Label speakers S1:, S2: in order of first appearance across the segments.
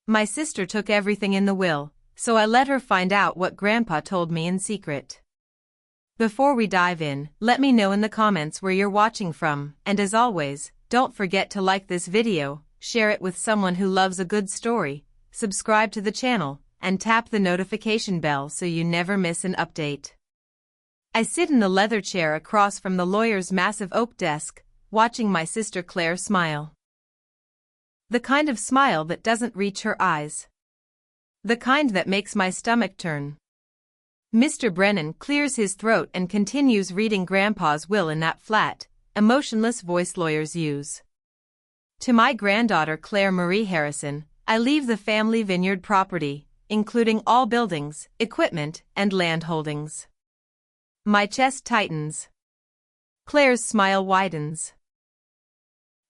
S1: My sister took everything in the will, so I let her find out what Grandpa told me in secret. Before we dive in, let me know in the comments where you're watching from, and as always, don't forget to like this video, share it with someone who loves a good story, subscribe to the channel, and tap the notification bell so you never miss an update. I sit in the leather chair across from the lawyer's massive oak desk, watching my sister Claire smile. The kind of smile that doesn't reach her eyes. The kind that makes my stomach turn. Mr. Brennan clears his throat and continues reading Grandpa's will in that flat, emotionless voice lawyers use. To my granddaughter Claire Marie Harrison, I leave the family vineyard property, including all buildings, equipment, and land holdings. My chest tightens. Claire's smile widens.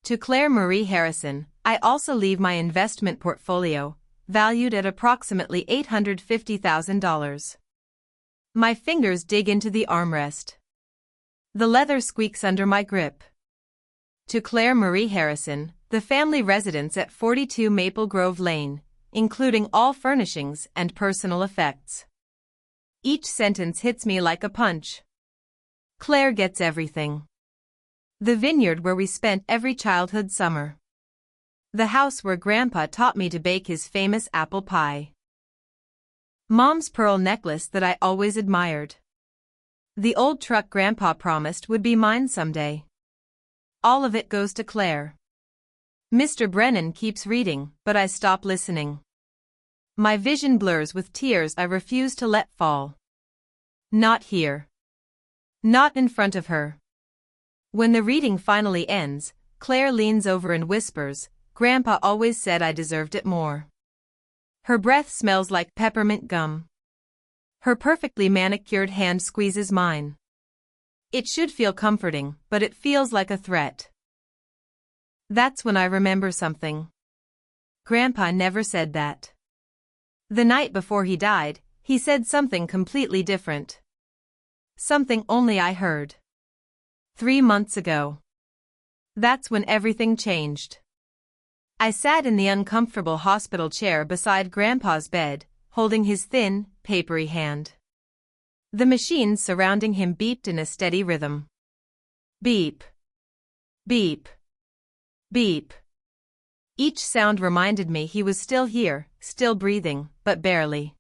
S1: To Claire Marie Harrison, I also leave my investment portfolio, valued at approximately $850,000. My fingers dig into the armrest. The leather squeaks under my grip. To Claire Marie Harrison, the family residence at 42 Maple Grove Lane, including all furnishings and personal effects. Each sentence hits me like a punch. Claire gets everything. The vineyard where we spent every childhood summer. The house where Grandpa taught me to bake his famous apple pie. Mom's pearl necklace that I always admired. The old truck Grandpa promised would be mine someday. All of it goes to Claire. Mr. Brennan keeps reading, but I stop listening. My vision blurs with tears I refuse to let fall. Not here. Not in front of her. When the reading finally ends, Claire leans over and whispers, "Grandpa always said I deserved it more." Her breath smells like peppermint gum. Her perfectly manicured hand squeezes mine. It should feel comforting, but it feels like a threat. That's when I remember something. Grandpa never said that. The night before he died, he said something completely different. Something only I heard. 3 months ago. That's when everything changed. I sat in the uncomfortable hospital chair beside Grandpa's bed, holding his thin, papery hand. The machines surrounding him beeped in a steady rhythm. Beep. Beep. Beep. Each sound reminded me he was still here, still breathing, but barely.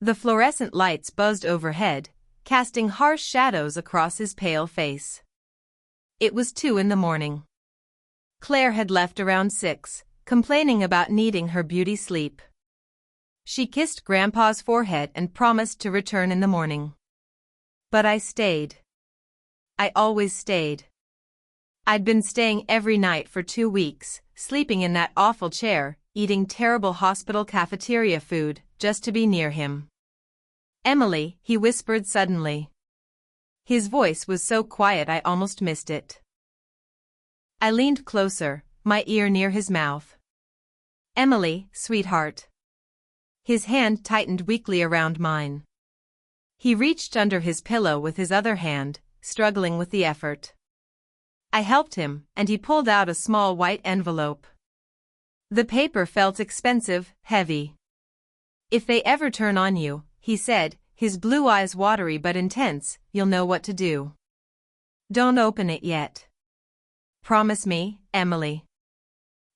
S1: The fluorescent lights buzzed overhead, casting harsh shadows across his pale face. It was 2 a.m. Claire had left around 6, complaining about needing her beauty sleep. She kissed Grandpa's forehead and promised to return in the morning. But I stayed. I always stayed. I'd been staying every night for 2 weeks, sleeping in that awful chair, eating terrible hospital cafeteria food, just to be near him. "Emily," he whispered suddenly. His voice was so quiet I almost missed it. I leaned closer, my ear near his mouth. "Emily, sweetheart." His hand tightened weakly around mine. He reached under his pillow with his other hand, struggling with the effort. I helped him, and he pulled out a small white envelope. The paper felt expensive, heavy. "If they ever turn on you," he said, his blue eyes watery but intense, "you'll know what to do. Don't open it yet. Promise me, Emily."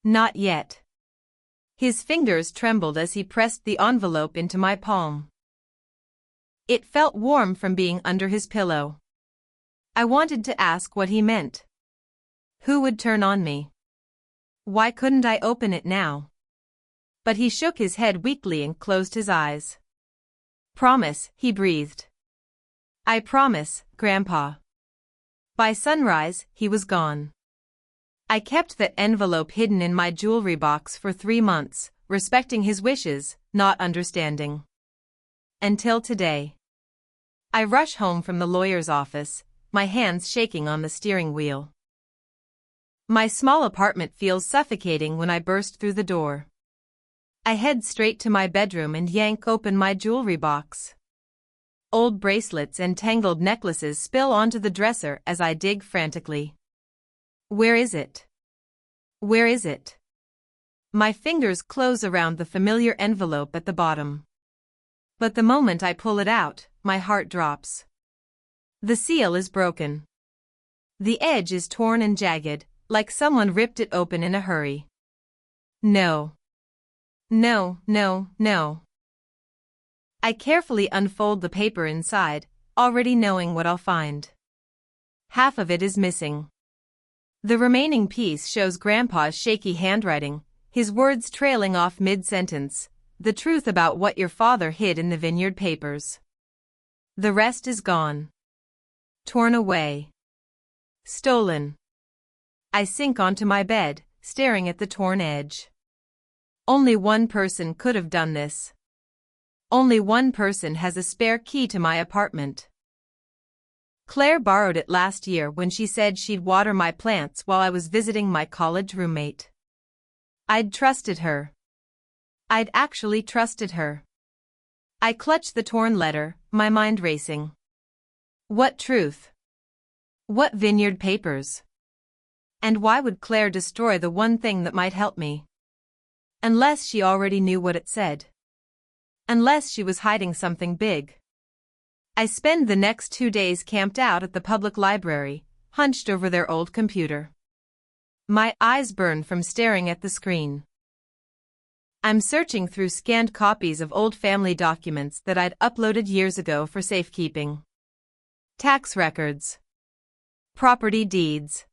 S1: "Not yet." His fingers trembled as he pressed the envelope into my palm. It felt warm from being under his pillow. I wanted to ask what he meant. Who would turn on me? Why couldn't I open it now? But he shook his head weakly and closed his eyes. "Promise," he breathed. "I promise, Grandpa." By sunrise, he was gone. I kept that envelope hidden in my jewelry box for 3 months, respecting his wishes, not understanding. Until today. I rush home from the lawyer's office, my hands shaking on the steering wheel. My small apartment feels suffocating when I burst through the door. I head straight to my bedroom and yank open my jewelry box. Old bracelets and tangled necklaces spill onto the dresser as I dig frantically. Where is it? Where is it? My fingers close around the familiar envelope at the bottom. But the moment I pull it out, my heart drops. The seal is broken. The edge is torn and jagged, like someone ripped it open in a hurry. No. No, no, no. I carefully unfold the paper inside, already knowing what I'll find. Half of it is missing. The remaining piece shows Grandpa's shaky handwriting, his words trailing off mid-sentence, the truth about what your father hid in the vineyard papers. The rest is gone. Torn away. Stolen. I sink onto my bed, staring at the torn edge. Only one person could have done this. Only one person has a spare key to my apartment. Claire borrowed it last year when she said she'd water my plants while I was visiting my college roommate. I'd trusted her. I'd actually trusted her. I clutched the torn letter, my mind racing. What truth? What vineyard papers? And why would Claire destroy the one thing that might help me? Unless she already knew what it said. Unless she was hiding something big. I spend the next 2 days camped out at the public library, hunched over their old computer. My eyes burn from staring at the screen. I'm searching through scanned copies of old family documents that I'd uploaded years ago for safekeeping. Tax records. Property deeds.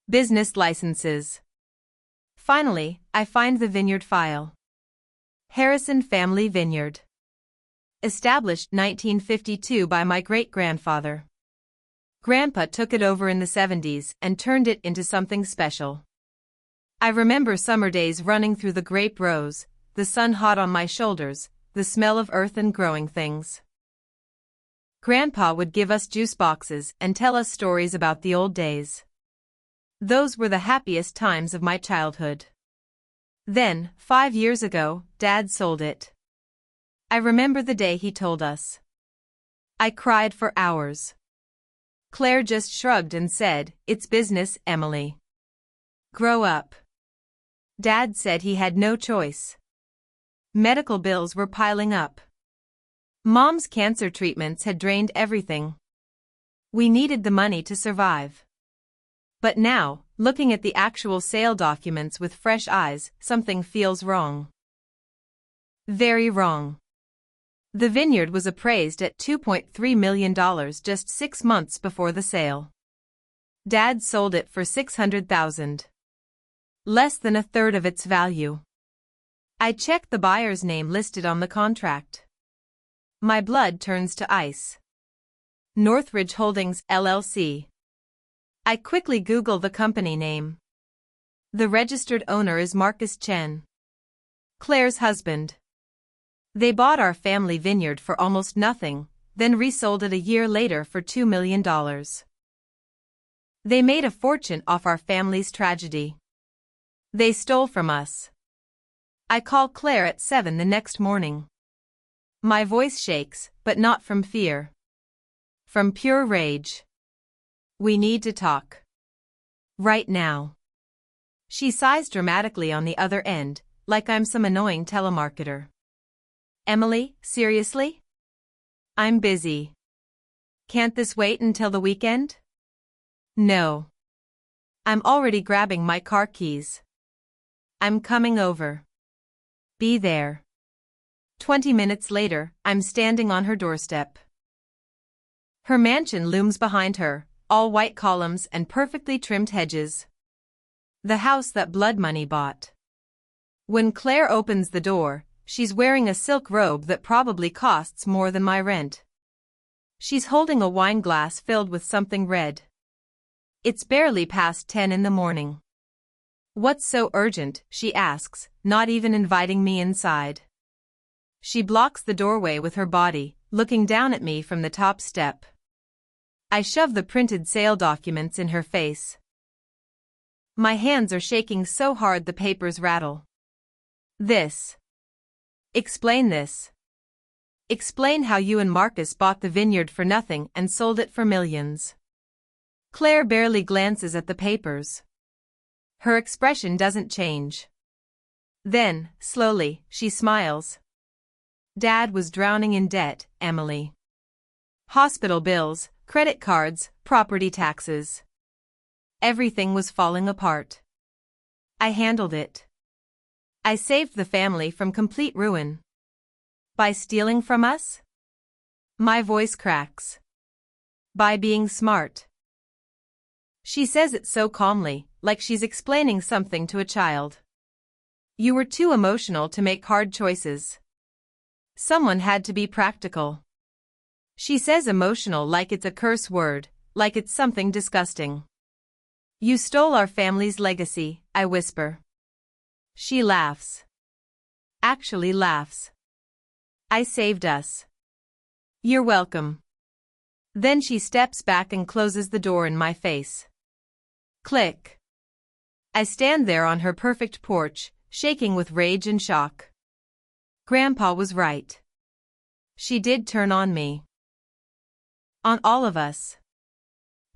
S1: Business licenses. Finally, I find the vineyard file. Harrison Family Vineyard. Established 1952 by my great-grandfather. Grandpa took it over in the 70s and turned it into something special. I remember summer days running through the grape rows, the sun hot on my shoulders, the smell of earth and growing things. Grandpa would give us juice boxes and tell us stories about the old days. Those were the happiest times of my childhood. Then, 5 years ago, Dad sold it. I remember the day he told us. I cried for hours. Claire just shrugged and said, "It's business, Emily. Grow up." Dad said he had no choice. Medical bills were piling up. Mom's cancer treatments had drained everything. We needed the money to survive. But now, looking at the actual sale documents with fresh eyes, something feels wrong. Very wrong. The vineyard was appraised at $2.3 million just 6 months before the sale. Dad sold it for $600,000. Less than a third of its value. I checked the buyer's name listed on the contract. My blood turns to ice. Northridge Holdings, LLC. I quickly Google the company name. The registered owner is Marcus Chen, Claire's husband. They bought our family vineyard for almost nothing, then resold it a year later for $2 million. They made a fortune off our family's tragedy. They stole from us. I call Claire at 7 the next morning. My voice shakes, but not from fear. From pure rage. We need to talk. Right now. She sighs dramatically on the other end, like I'm some annoying telemarketer. Emily, seriously? I'm busy. Can't this wait until the weekend? No. I'm already grabbing my car keys. I'm coming over. Be there. 20 minutes later, I'm standing on her doorstep. Her mansion looms behind her, all white columns and perfectly trimmed hedges. The house that blood money bought. When Claire opens the door, she's wearing a silk robe that probably costs more than my rent. She's holding a wine glass filled with something red. It's barely past 10 in the morning. What's so urgent, she asks, not even inviting me inside. She blocks the doorway with her body, looking down at me from the top step. I shove the printed sale documents in her face. My hands are shaking so hard the papers rattle. This. Explain this. Explain how you and Marcus bought the vineyard for nothing and sold it for millions. Claire barely glances at the papers. Her expression doesn't change. Then, slowly, she smiles. Dad was drowning in debt, Emily. Hospital bills, credit cards, property taxes. Everything was falling apart. I handled it. I saved the family from complete ruin. By stealing from us? My voice cracks. By being smart. She says it so calmly, like she's explaining something to a child. You were too emotional to make hard choices. Someone had to be practical. She says emotional like it's a curse word, like it's something disgusting. You stole our family's legacy, I whisper. She laughs. Actually laughs. I saved us. You're welcome. Then she steps back and closes the door in my face. Click. I stand there on her perfect porch, shaking with rage and shock. Grandpa was right. She did turn on me. On all of us.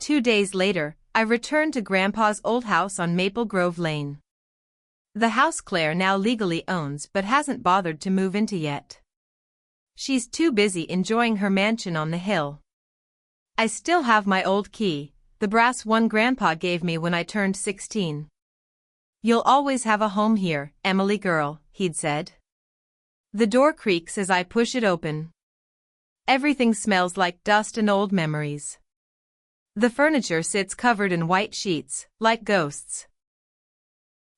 S1: 2 days later, I returned to Grandpa's old house on Maple Grove Lane. The house Claire now legally owns but hasn't bothered to move into yet. She's too busy enjoying her mansion on the hill. I still have my old key, the brass one Grandpa gave me when I turned 16. You'll always have a home here, Emily girl, he'd said. The door creaks as I push it open. Everything smells like dust and old memories. The furniture sits covered in white sheets, like ghosts.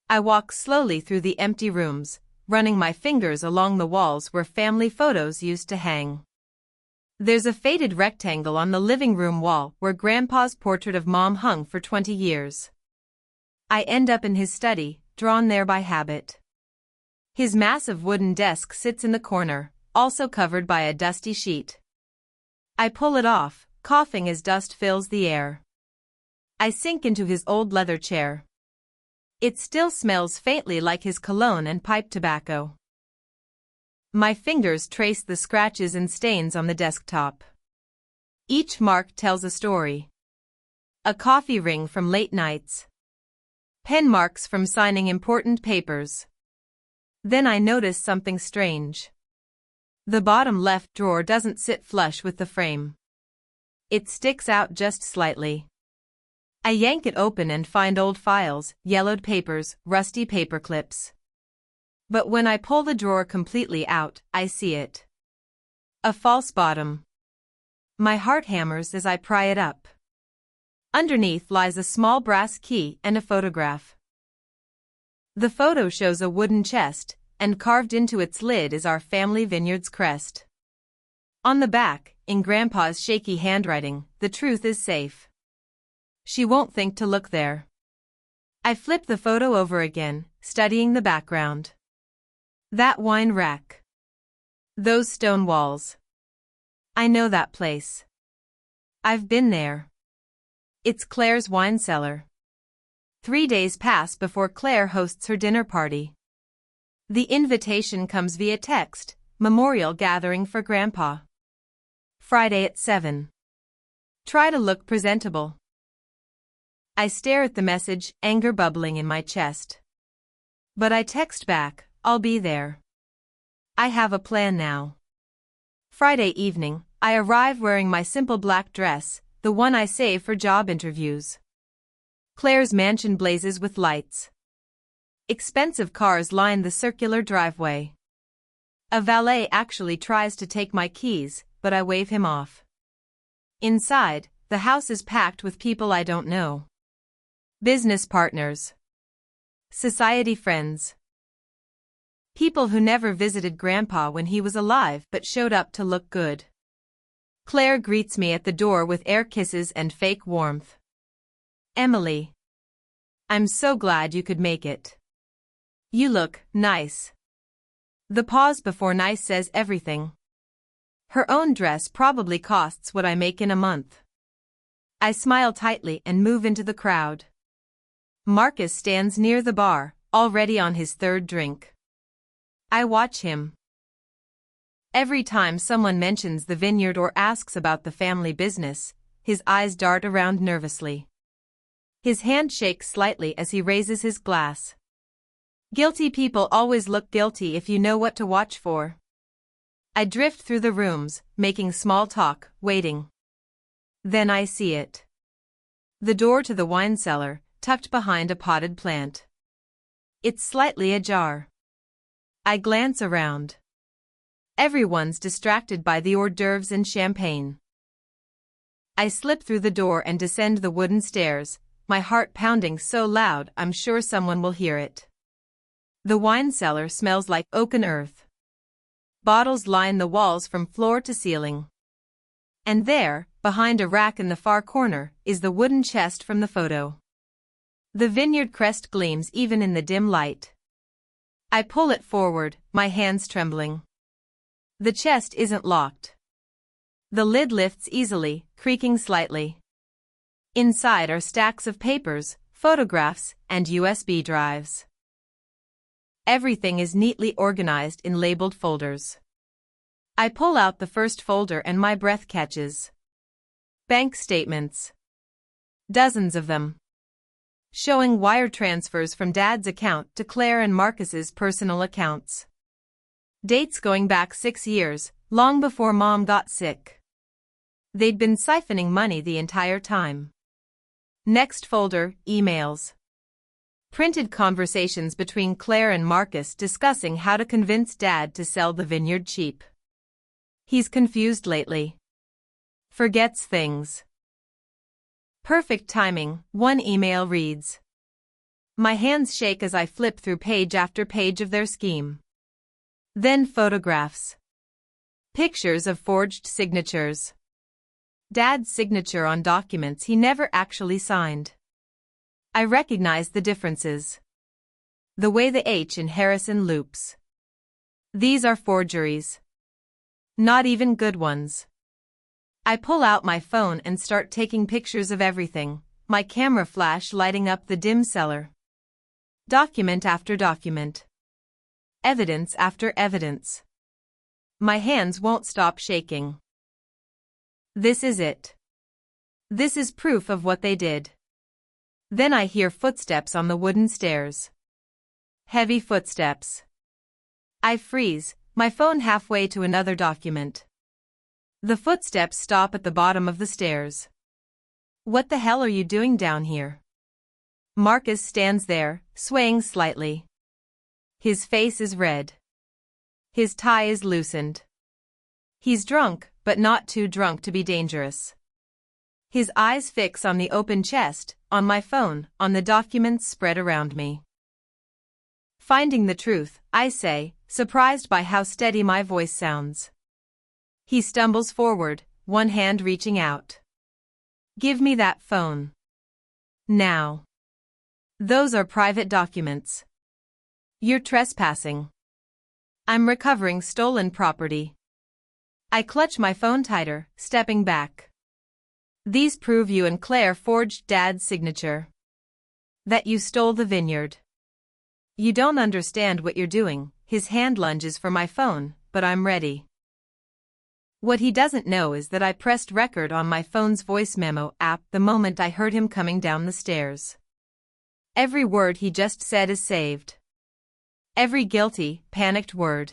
S1: I walk slowly through the empty rooms, running my fingers along the walls where family photos used to hang. There's a faded rectangle on the living room wall where Grandpa's portrait of Mom hung for 20 years. I end up in his study, drawn there by habit. His massive wooden desk sits in the corner, also covered by a dusty sheet. I pull it off, coughing as dust fills the air. I sink into his old leather chair. It still smells faintly like his cologne and pipe tobacco. My fingers trace the scratches and stains on the desktop. Each mark tells a story. A coffee ring from late nights. Pen marks from signing important papers. Then I notice something strange. The bottom left drawer doesn't sit flush with the frame. It sticks out just slightly. I yank it open and find old files, yellowed papers, rusty paper clips. But when I pull the drawer completely out, I see it. A false bottom. My heart hammers as I pry it up. Underneath lies a small brass key and a photograph. The photo shows a wooden chest, and carved into its lid is our family vineyard's crest. On the back, in Grandpa's shaky handwriting, the truth is safe. She won't think to look there. I flip the photo over again, studying the background. That wine rack. Those stone walls. I know that place. I've been there. It's Claire's wine cellar. 3 days pass before Claire hosts her dinner party. The invitation comes via text, memorial gathering for Grandpa. Friday at 7. Try to look presentable. I stare at the message, anger bubbling in my chest. But I text back, I'll be there. I have a plan now. Friday evening, I arrive wearing my simple black dress, the one I save for job interviews. Claire's mansion blazes with lights. Expensive cars line the circular driveway. A valet actually tries to take my keys, but I wave him off. Inside, the house is packed with people I don't know. Business partners. Society friends. People who never visited Grandpa when he was alive but showed up to look good. Claire greets me at the door with air kisses and fake warmth. Emily. I'm so glad you could make it. You look nice. The pause before nice says everything. Her own dress probably costs what I make in a month. I smile tightly and move into the crowd. Marcus stands near the bar, already on his third drink. I watch him. Every time someone mentions the vineyard or asks about the family business, his eyes dart around nervously. His hand shakes slightly as he raises his glass. Guilty people always look guilty if you know what to watch for. I drift through the rooms, making small talk, waiting. Then I see it. The door to the wine cellar, tucked behind a potted plant. It's slightly ajar. I glance around. Everyone's distracted by the hors d'oeuvres and champagne. I slip through the door and descend the wooden stairs, my heart pounding so loud I'm sure someone will hear it. The wine cellar smells like oak and earth. Bottles line the walls from floor to ceiling. And there, behind a rack in the far corner, is the wooden chest from the photo. The vineyard crest gleams even in the dim light. I pull it forward, my hands trembling. The chest isn't locked. The lid lifts easily, creaking slightly. Inside are stacks of papers, photographs, and USB drives. Everything is neatly organized in labeled folders. I pull out the first folder and my breath catches. Bank statements. Dozens of them. Showing wire transfers from Dad's account to Claire and Marcus's personal accounts. Dates going back 6 years, long before Mom got sick. They'd been siphoning money the entire time. Next folder, emails. Printed conversations between Claire and Marcus discussing how to convince Dad to sell the vineyard cheap. He's confused lately. Forgets things. Perfect timing, one email reads. My hands shake as I flip through page after page of their scheme. Then photographs. Pictures of forged signatures. Dad's signature on documents he never actually signed. I recognize the differences. The way the H in Harrison loops. These are forgeries. Not even good ones. I pull out my phone and start taking pictures of everything, my camera flash lighting up the dim cellar. Document after document. Evidence after evidence. My hands won't stop shaking. This is it. This is proof of what they did. Then I hear footsteps on the wooden stairs. Heavy footsteps. I freeze, my phone halfway to another document. The footsteps stop at the bottom of the stairs. What the hell are you doing down here? Marcus stands there, swaying slightly. His face is red. His tie is loosened. He's drunk, but not too drunk to be dangerous. His eyes fix on the open chest, on my phone, on the documents spread around me. Finding the truth, I say, surprised by how steady my voice sounds. He stumbles forward, one hand reaching out. Give me that phone. Now. Those are private documents. You're trespassing. I'm recovering stolen property. I clutch my phone tighter, stepping back. These prove you and Claire forged Dad's signature. That you stole the vineyard. You don't understand what you're doing. His hand lunges for my phone, but I'm ready. What he doesn't know is that I pressed record on my phone's voice memo app the moment I heard him coming down the stairs. Every word he just said is saved. Every guilty, panicked word.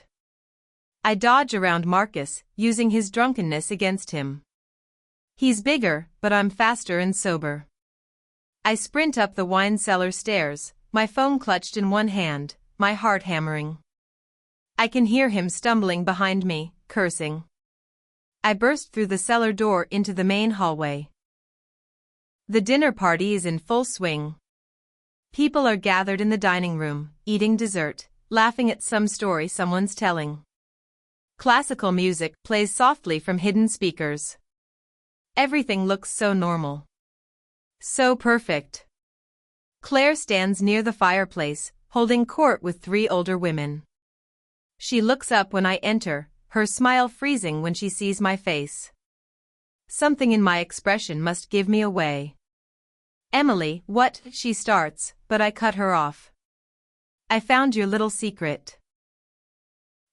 S1: I dodge around Marcus, using his drunkenness against him. He's bigger, but I'm faster and sober. I sprint up the wine cellar stairs, my phone clutched in one hand, my heart hammering. I can hear him stumbling behind me, cursing. I burst through the cellar door into the main hallway. The dinner party is in full swing. People are gathered in the dining room, eating dessert, laughing at some story someone's telling. Classical music plays softly from hidden speakers. Everything looks so normal. So perfect. Claire stands near the fireplace, holding court with 3 older women. She looks up when I enter, her smile freezing when she sees my face. Something in my expression must give me away. Emily, what? She starts, but I cut her off. I found your little secret.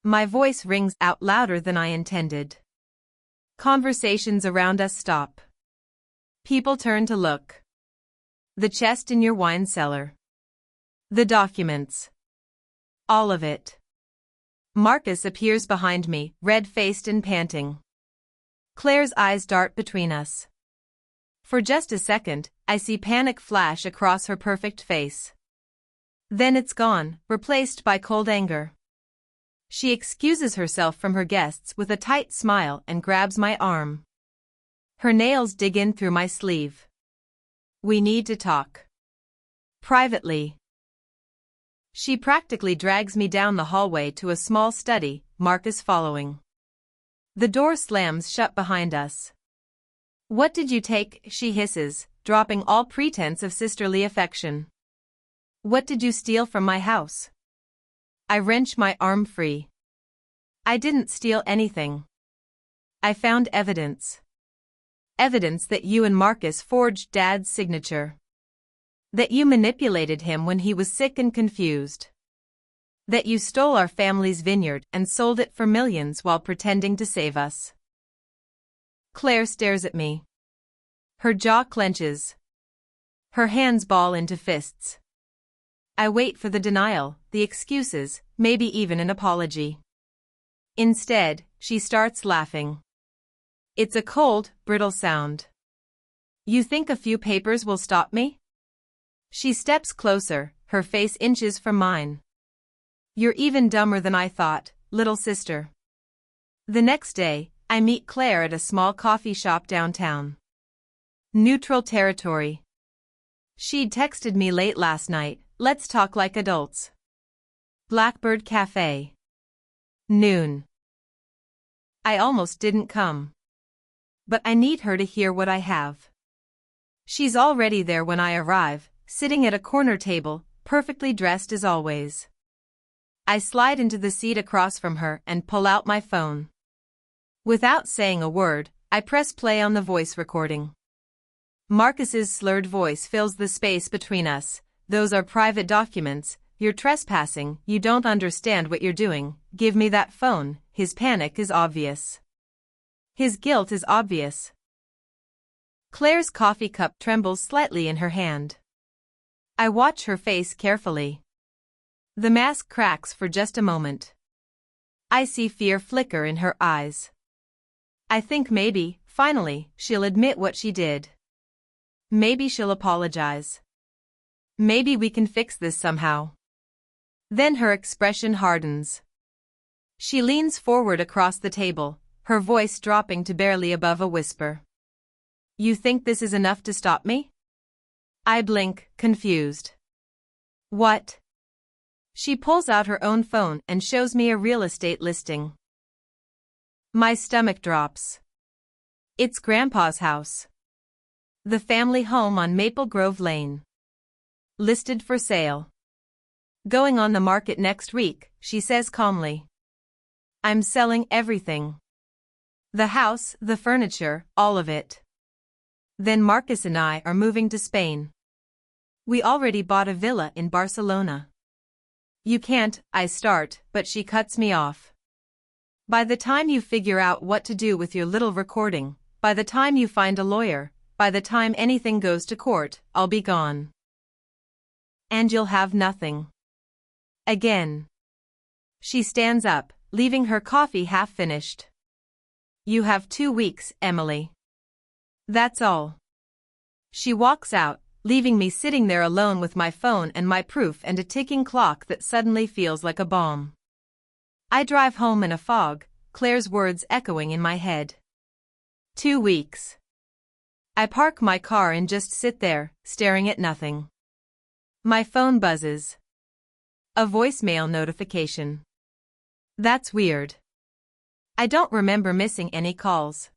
S1: My voice rings out louder than I intended. Conversations around us stop. People turn to look. The chest in your wine cellar. The documents. All of it. Marcus appears behind me, red-faced and panting. Claire's eyes dart between us. For just a second, I see panic flash across her perfect face. Then it's gone, replaced by cold anger. She excuses herself from her guests with a tight smile and grabs my arm. Her nails dig in through my sleeve. We need to talk. Privately. She practically drags me down the hallway to a small study, Marcus following. The door slams shut behind us. "What did you take?" she hisses, dropping all pretense of sisterly affection. "What did you steal from my house?" I wrench my arm free. "I didn't steal anything. I found evidence. Evidence that you and Marcus forged Dad's signature. That you manipulated him when he was sick and confused. That you stole our family's vineyard and sold it for millions while pretending to save us." Claire stares at me. Her jaw clenches. Her hands ball into fists. I wait for the denial, the excuses, maybe even an apology. Instead, she starts laughing. It's a cold, brittle sound. "You think a few papers will stop me?" She steps closer, her face inches from mine. "You're even dumber than I thought, little sister." The next day, I meet Claire at a small coffee shop downtown. Neutral territory. She'd texted me late last night, "Let's talk like adults." Blackbird Cafe. Noon. I almost didn't come. But I need her to hear what I have. She's already there when I arrive, sitting at a corner table, perfectly dressed as always. I slide into the seat across from her and pull out my phone. Without saying a word, I press play on the voice recording. Marcus's slurred voice fills the space between us. "Those are private documents. You're trespassing. You don't understand what you're doing. Give me that phone." His panic is obvious. His guilt is obvious. Claire's coffee cup trembles slightly in her hand. I watch her face carefully. The mask cracks for just a moment. I see fear flicker in her eyes. I think maybe, finally, she'll admit what she did. Maybe she'll apologize. Maybe we can fix this somehow. Then her expression hardens. She leans forward across the table, her voice dropping to barely above a whisper. "You think this is enough to stop me?" I blink, confused. "What?" She pulls out her own phone and shows me a real estate listing. My stomach drops. It's Grandpa's house. The family home on Maple Grove Lane. Listed for sale. "Going on the market next week," she says calmly. "I'm selling everything. The house, the furniture, all of it. Then Marcus and I are moving to Spain. We already bought a villa in Barcelona." "You can't," I start, but she cuts me off. "By the time you figure out what to do with your little recording, by the time you find a lawyer, by the time anything goes to court, I'll be gone. And you'll have nothing." Again. She stands up, leaving her coffee half finished. "You have 2 weeks, Emily. That's all." She walks out, leaving me sitting there alone with my phone and my proof and a ticking clock that suddenly feels like a bomb. I drive home in a fog, Claire's words echoing in my head. 2 weeks. I park my car and just sit there, staring at nothing. My phone buzzes. A voicemail notification. That's weird. I don't remember missing any calls.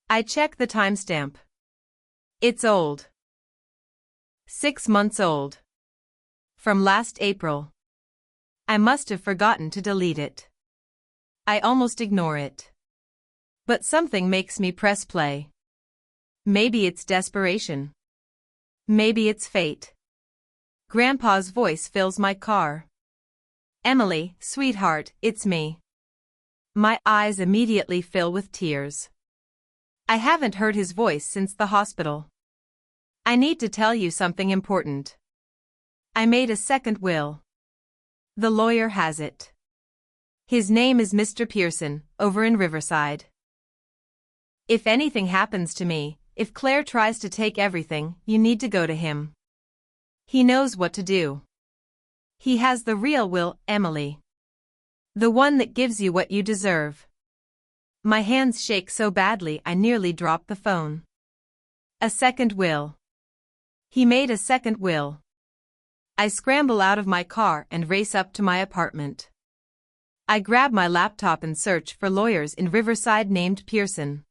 S1: I check the timestamp. It's old. 6 months old. From last April. I must have forgotten to delete it. I almost ignore it. But something makes me press play. Maybe it's desperation. Maybe it's fate. Grandpa's voice fills my car. "Emily, sweetheart, it's me." My eyes immediately fill with tears. I haven't heard his voice since the hospital. "I need to tell you something important. I made a second will." The lawyer has it. His name is Mr. Pearson, over in Riverside. If anything happens to me, if Claire tries to take everything, you need to go to him. He knows what to do. He has the real will, Emily. The one that gives you what you deserve. My hands shake so badly I nearly drop the phone. A second will. He made a second will. I scramble out of my car and race up to my apartment. I grab my laptop and search for lawyers in Riverside named Pearson.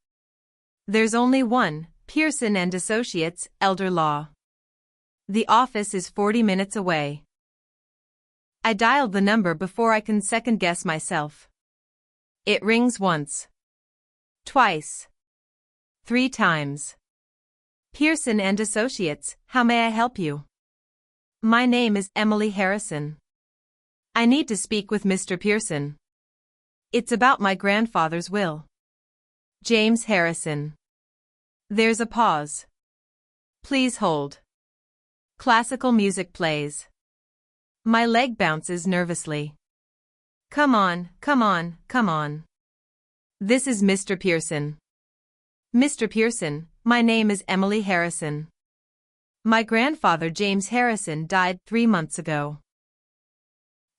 S1: There's only one, Pearson and Associates, Elder Law. The office is 40 minutes away. I dialed the number before I can second-guess myself. It rings once. Twice. 3 times. Pearson and Associates, how may I help you? My name is Emily Harrison. I need to speak with Mr. Pearson. It's about my grandfather's will. James Harrison. There's a pause. Please hold. Classical music plays. My leg bounces nervously. Come on, come on, come on. This is Mr. Pearson. Mr. Pearson, my name is Emily Harrison. My grandfather James Harrison died 3 months ago.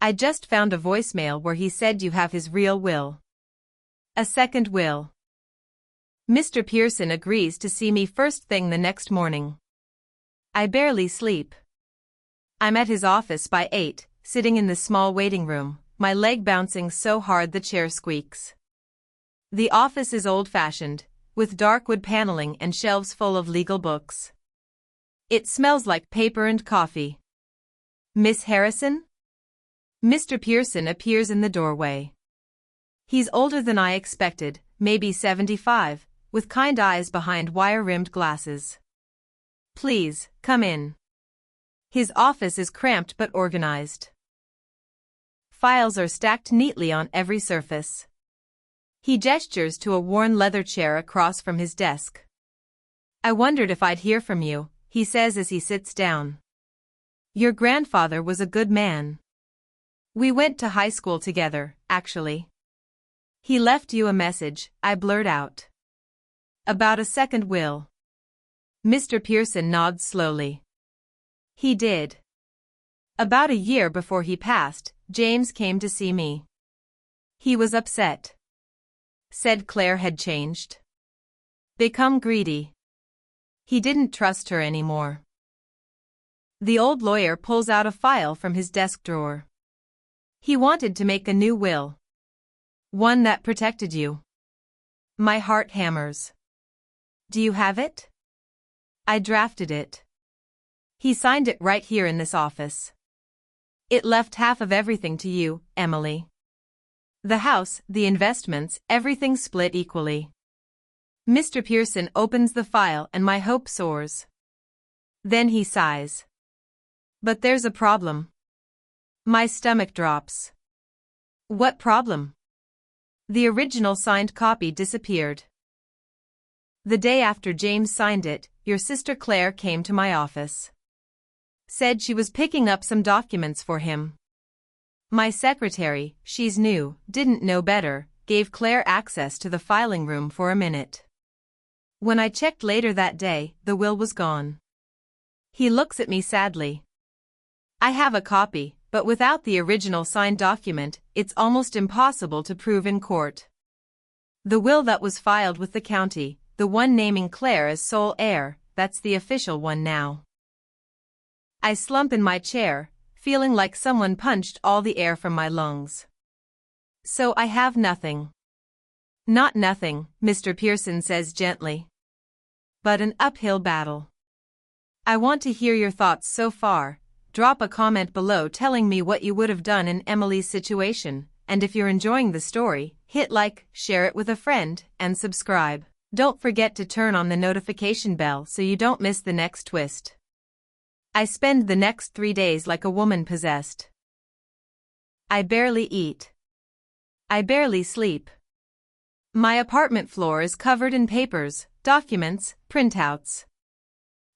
S1: I just found a voicemail where he said you have his real will. A second will. Mr. Pearson agrees to see me first thing the next morning. I barely sleep. I'm at his office by 8, sitting in the small waiting room, my leg bouncing so hard the chair squeaks. The office is old-fashioned, with dark wood paneling and shelves full of legal books. It smells like paper and coffee. Miss Harrison? Mr. Pearson appears in the doorway. He's older than I expected, maybe 75, with kind eyes behind wire-rimmed glasses. Please, come in. His office is cramped but organized. Files are stacked neatly on every surface. He gestures to a worn leather chair across from his desk. I wondered if I'd hear from you, he says as he sits down. Your grandfather was a good man. We went to high school together, actually. He left you a message, I blurt out. About a second will. Mr. Pearson nods slowly. He did. About a year before he passed, James came to see me. He was upset. Said Claire had changed. Become greedy. He didn't trust her anymore. The old lawyer pulls out a file from his desk drawer. He wanted to make a new will. One that protected you. My heart hammers. Do you have it? I drafted it. He signed it right here in this office. It left half of everything to you, Emily. The house, the investments, everything split equally. Mr. Pearson opens the file and my hope soars. Then he sighs. But there's a problem. My stomach drops. What problem? The original signed copy disappeared. The day after James signed it, your sister Claire came to my office. Said she was picking up some documents for him. My secretary, she's new, didn't know better, gave Claire access to the filing room for a minute. When I checked later that day, the will was gone. He looks at me sadly. I have a copy, but without the original signed document, it's almost impossible to prove in court. The will that was filed with the county, the one naming Claire as sole heir, that's the official one now. I slump in my chair, feeling like someone punched all the air from my lungs. So I have nothing. Not nothing, Mr. Pearson says gently. But an uphill battle. I want to hear your thoughts so far. Drop a comment below telling me what you would have done in Emily's situation, and if you're enjoying the story, hit like, share it with a friend, and subscribe. Don't forget to turn on the notification bell so you don't miss the next twist. I spend the next 3 days like a woman possessed. I barely eat. I barely sleep. My apartment floor is covered in papers, documents, printouts.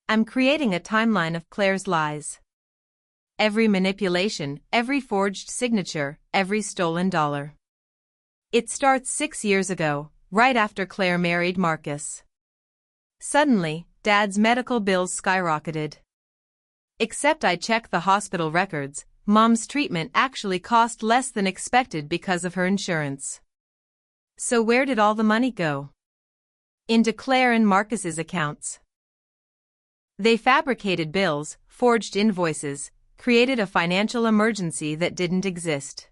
S1: I'm creating a timeline of Claire's lies. every manipulation, every forged signature, every stolen dollar. It starts 6 years ago, right after Claire married Marcus. Suddenly, Dad's medical bills skyrocketed. Except I checked the hospital records, Mom's treatment actually cost less than expected because of her insurance. So where did all the money go? Into Claire and Marcus's accounts. They fabricated bills, forged invoices, created a financial emergency that didn't exist.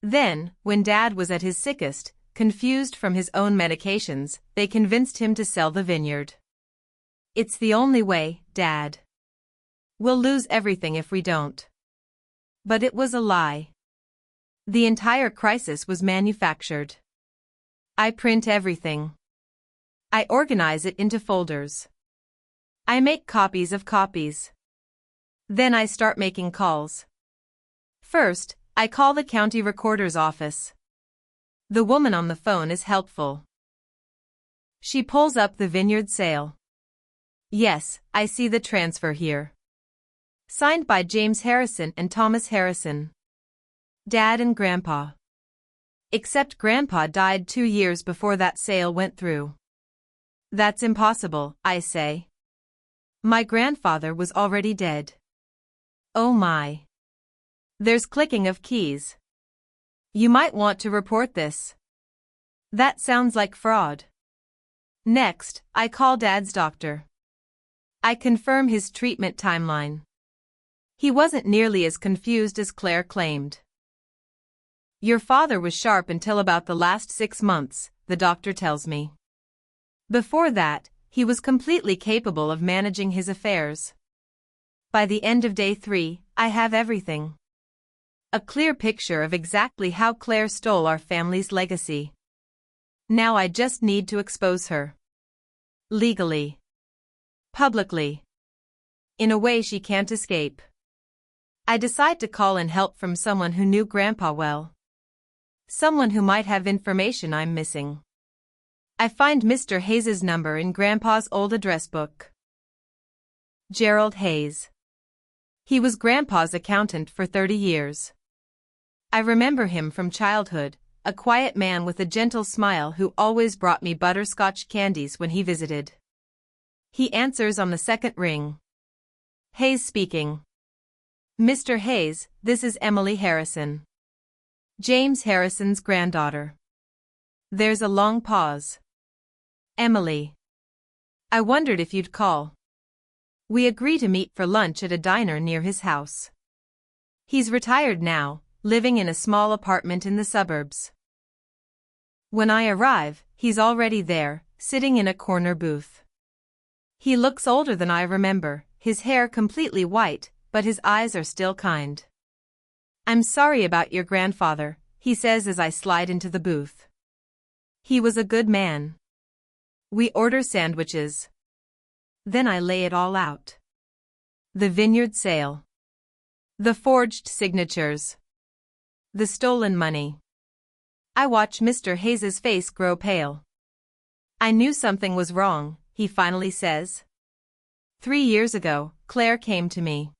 S1: Then, when Dad was at his sickest, confused from his own medications, they convinced him to sell the vineyard. It's the only way, Dad. We'll lose everything if we don't. But it was a lie. The entire crisis was manufactured. I print everything. I organize it into folders. I make copies of copies. Then I start making calls. First, I call the county recorder's office. The woman on the phone is helpful. She pulls up the vineyard sale. Yes, I see the transfer here. Signed by James Harrison and Thomas Harrison. Dad and Grandpa. Except Grandpa died 2 years before that sale went through. That's impossible, I say. My grandfather was already dead. Oh my. There's clicking of keys. You might want to report this. That sounds like fraud. Next, I call Dad's doctor. I confirm his treatment timeline. He wasn't nearly as confused as Claire claimed. Your father was sharp until about the last 6 months, the doctor tells me. Before that, he was completely capable of managing his affairs. By the end of day 3, I have everything. A clear picture of exactly how Claire stole our family's legacy. Now I just need to expose her. Legally. Publicly. In a way she can't escape. I decide to call in help from someone who knew Grandpa well. Someone who might have information I'm missing. I find Mr. Hayes's number in Grandpa's old address book. Gerald Hayes. He was Grandpa's accountant for 30 years. I remember him from childhood, a quiet man with a gentle smile who always brought me butterscotch candies when he visited. He answers on the second ring. Hayes speaking. Mr. Hayes, this is Emily Harrison. James Harrison's granddaughter. There's a long pause. Emily. I wondered if you'd call. We agree to meet for lunch at a diner near his house. He's retired now, living in a small apartment in the suburbs. When I arrive, he's already there, sitting in a corner booth. He looks older than I remember, his hair completely white, but his eyes are still kind. I'm sorry about your grandfather, he says as I slide into the booth. He was a good man. We order sandwiches. Then I lay it all out. The vineyard sale. The forged signatures. The stolen money. I watch Mr. Hayes's face grow pale. I knew something was wrong, he finally says. 3 years ago, Claire came to me.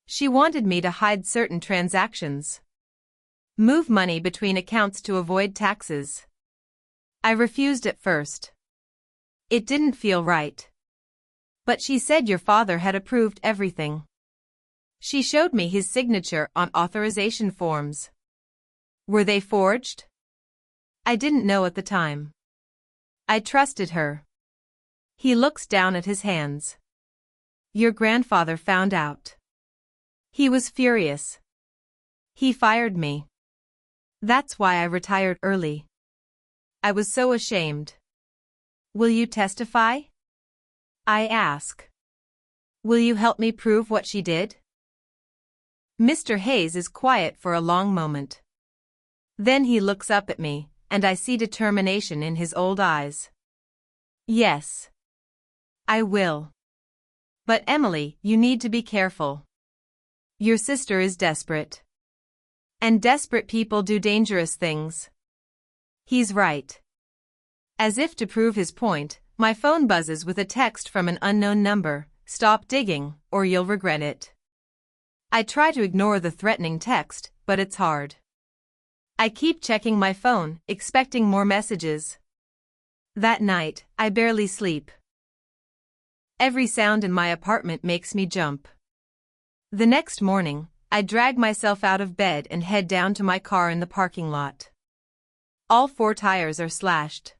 S1: She wanted me to hide certain transactions. Move money between accounts to avoid taxes. I refused at first. It didn't feel right. But she said your father had approved everything. She showed me his signature on authorization forms. Were they forged? I didn't know at the time. I trusted her. He looks down at his hands. Your grandfather found out. He was furious. He fired me. That's why I retired early. I was so ashamed. Will you testify? I ask. Will you help me prove what she did? Mr. Hayes is quiet for a long moment. Then he looks up at me, and I see determination in his old eyes. Yes. I will. But Emily, you need to be careful. Your sister is desperate. And desperate people do dangerous things. He's right. As if to prove his point, my phone buzzes with a text from an unknown number. Stop digging, or you'll regret it. I try to ignore the threatening text, but it's hard. I keep checking my phone, expecting more messages. That night, I barely sleep. Every sound in my apartment makes me jump. The next morning, I drag myself out of bed and head down to my car in the parking lot. All 4 tires are slashed.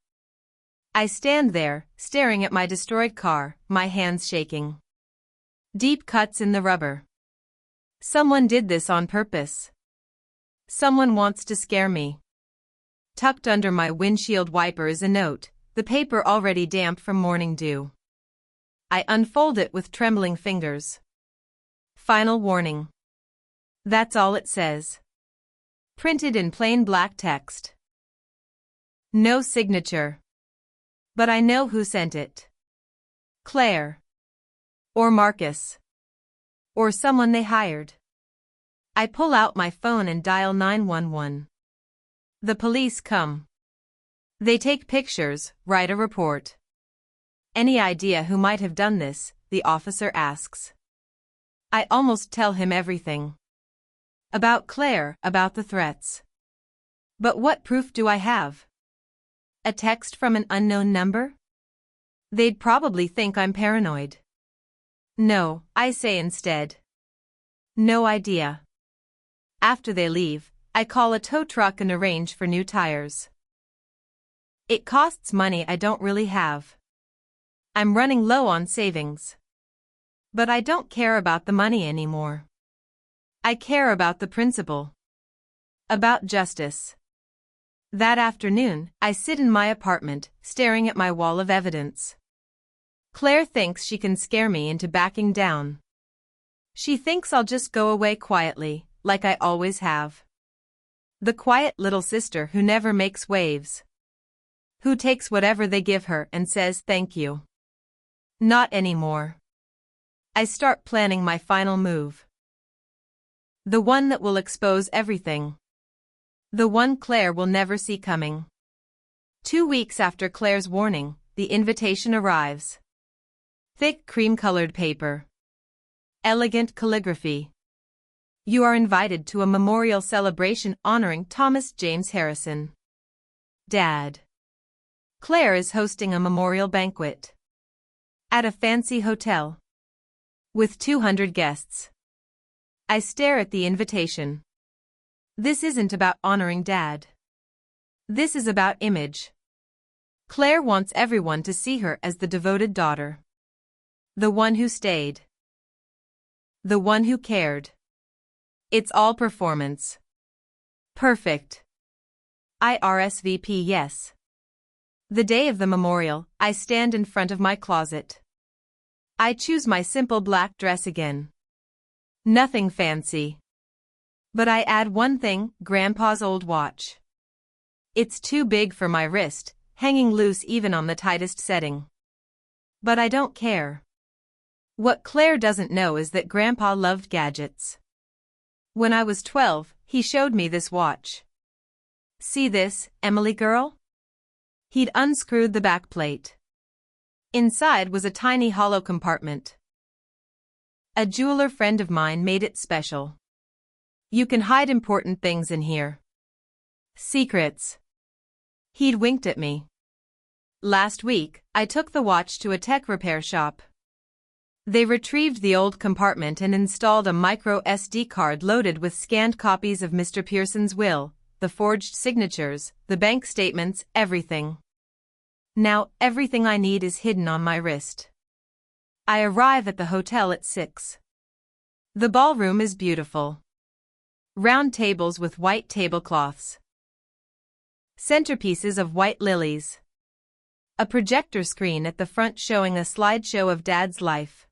S1: I stand there, staring at my destroyed car, my hands shaking. Deep cuts in the rubber. Someone did this on purpose. Someone wants to scare me. Tucked under my windshield wiper is a note, the paper already damp from morning dew. I unfold it with trembling fingers. Final warning. That's all it says. Printed in plain black text. No signature. But I know who sent it. Claire. Or Marcus. Or someone they hired. I pull out my phone and dial 911. The police come. They take pictures, write a report. Any idea who might have done this? The officer asks. I almost tell him everything. About Claire, about the threats. But what proof do I have? A text from an unknown number? They'd probably think I'm paranoid. No, I say instead. No idea. After they leave, I call a tow truck and arrange for new tires. It costs money I don't really have. I'm running low on savings. But I don't care about the money anymore. I care about the principle. About justice. That afternoon, I sit in my apartment, staring at my wall of evidence. Claire thinks she can scare me into backing down. She thinks I'll just go away quietly, like I always have. The quiet little sister who never makes waves. Who takes whatever they give her and says thank you. Not anymore. I start planning my final move. The one that will expose everything. The one Claire will never see coming. 2 weeks after Claire's warning, the invitation arrives. Thick cream-colored paper. Elegant calligraphy. You are invited to a memorial celebration honoring Thomas James Harrison. Dad. Claire is hosting a memorial banquet. At a fancy hotel. With 200 guests. I stare at the invitation. This isn't about honoring Dad. This is about image. Claire wants everyone to see her as the devoted daughter. The one who stayed. The one who cared. It's all performance. Perfect. I RSVP yes. The day of the memorial, I stand in front of my closet. I choose my simple black dress again. Nothing fancy. But I add one thing, Grandpa's old watch. It's too big for my wrist, hanging loose even on the tightest setting. But I don't care. What Claire doesn't know is that Grandpa loved gadgets. When I was 12, he showed me this watch. See this, Emily girl? He'd unscrewed the back plate. Inside was a tiny hollow compartment. A jeweler friend of mine made it special. You can hide important things in here. Secrets. He'd winked at me. Last week, I took the watch to a tech repair shop. They retrieved the old compartment and installed a micro SD card loaded with scanned copies of Mr. Pearson's will, the forged signatures, the bank statements, everything. Now, everything I need is hidden on my wrist. I arrive at the hotel at 6. The ballroom is beautiful. Round tables with white tablecloths. Centerpieces of white lilies. A projector screen at the front showing a slideshow of Dad's life.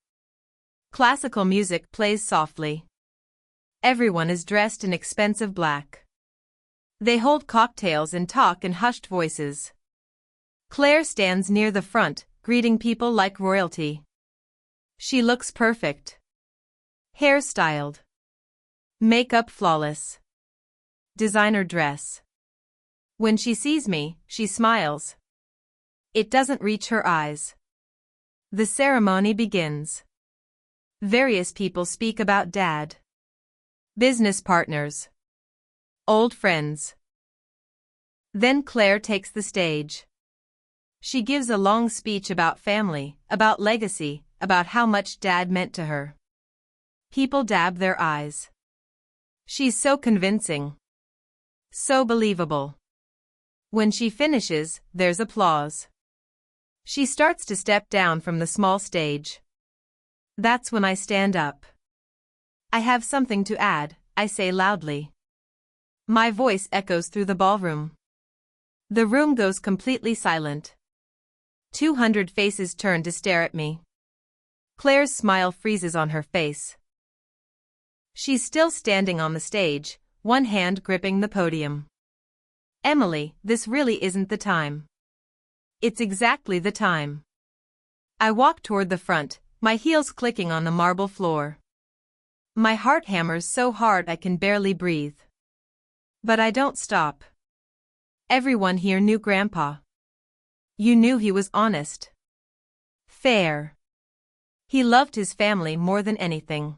S1: Classical music plays softly. Everyone is dressed in expensive black. They hold cocktails and talk in hushed voices. Claire stands near the front, greeting people like royalty. She looks perfect. Hair styled. Makeup flawless. Designer dress. When she sees me, she smiles. It doesn't reach her eyes. The ceremony begins. Various people speak about Dad. business partners, old friends. Then Claire takes the stage. She gives a long speech about family, about legacy, about how much Dad meant to her. People dab their eyes. She's so convincing. So believable. When she finishes, there's applause. She starts to step down from the small stage. That's when I stand up. I have something to add, I say loudly. My voice echoes through the ballroom. The room goes completely silent. 200 faces turn to stare at me. Claire's smile freezes on her face. She's still standing on the stage, one hand gripping the podium. Emily, this really isn't the time. It's exactly the time. I walk toward the front, my heels clicking on the marble floor. My heart hammers so hard I can barely breathe. But I don't stop. Everyone here knew Grandpa. You knew he was honest. Fair. He loved his family more than anything.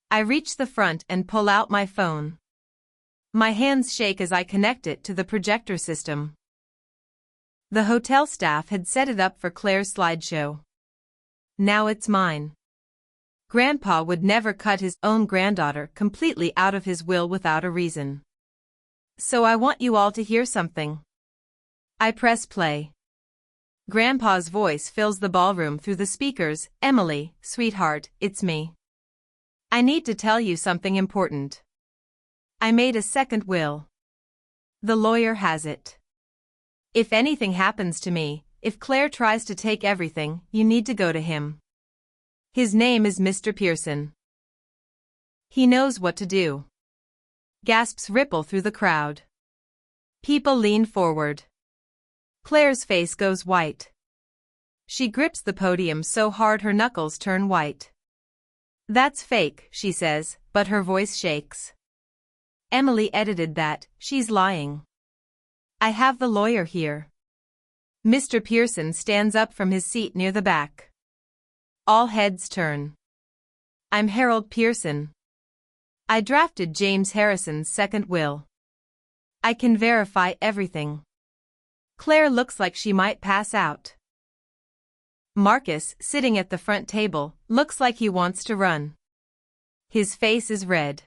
S1: I reach the front and pull out my phone. My hands shake as I connect it to the projector system. The hotel staff had set it up for Claire's slideshow. Now it's mine. Grandpa would never cut his own granddaughter completely out of his will without a reason. So I want you all to hear something. I press play. Grandpa's voice fills the ballroom through the speakers. Emily, sweetheart, it's me. I need to tell you something important. I made a second will. The lawyer has it. If anything happens to me, if Claire tries to take everything, you need to go to him. His name is Mr. Pearson. He knows what to do. Gasps ripple through the crowd. People lean forward. Claire's face goes white. She grips the podium so hard her knuckles turn white. That's fake, she says, but her voice shakes. Emily edited that, she's lying. I have the lawyer here. Mr. Pearson stands up from his seat near the back. All heads turn. I'm Harold Pearson. I drafted James Harrison's second will. I can verify everything. Claire looks like she might pass out. Marcus, sitting at the front table, looks like he wants to run. His face is red.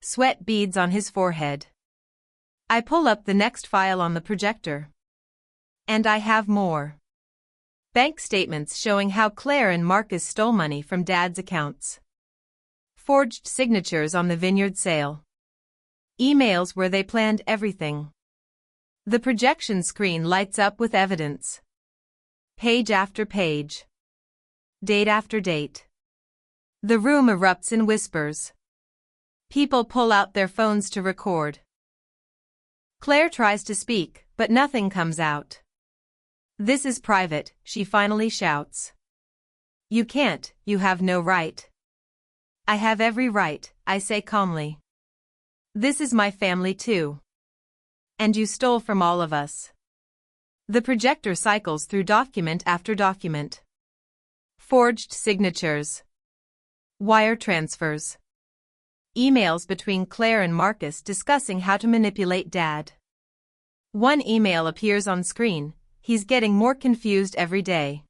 S1: Sweat beads on his forehead. I pull up the next file on the projector. And I have more. Bank statements showing how Claire and Marcus stole money from Dad's accounts. Forged signatures on the vineyard sale. Emails where they planned everything. The projection screen lights up with evidence. Page after page. Date after date. The room erupts in whispers. People pull out their phones to record. Claire tries to speak, but nothing comes out. This is private, she finally shouts. You can't, you have no right. I have every right, I say calmly. This is my family too. And you stole from all of us. The projector cycles through document after document. Forged signatures. Wire transfers. Emails between Claire and Marcus discussing how to manipulate Dad. One email appears on screen, he's getting more confused every day.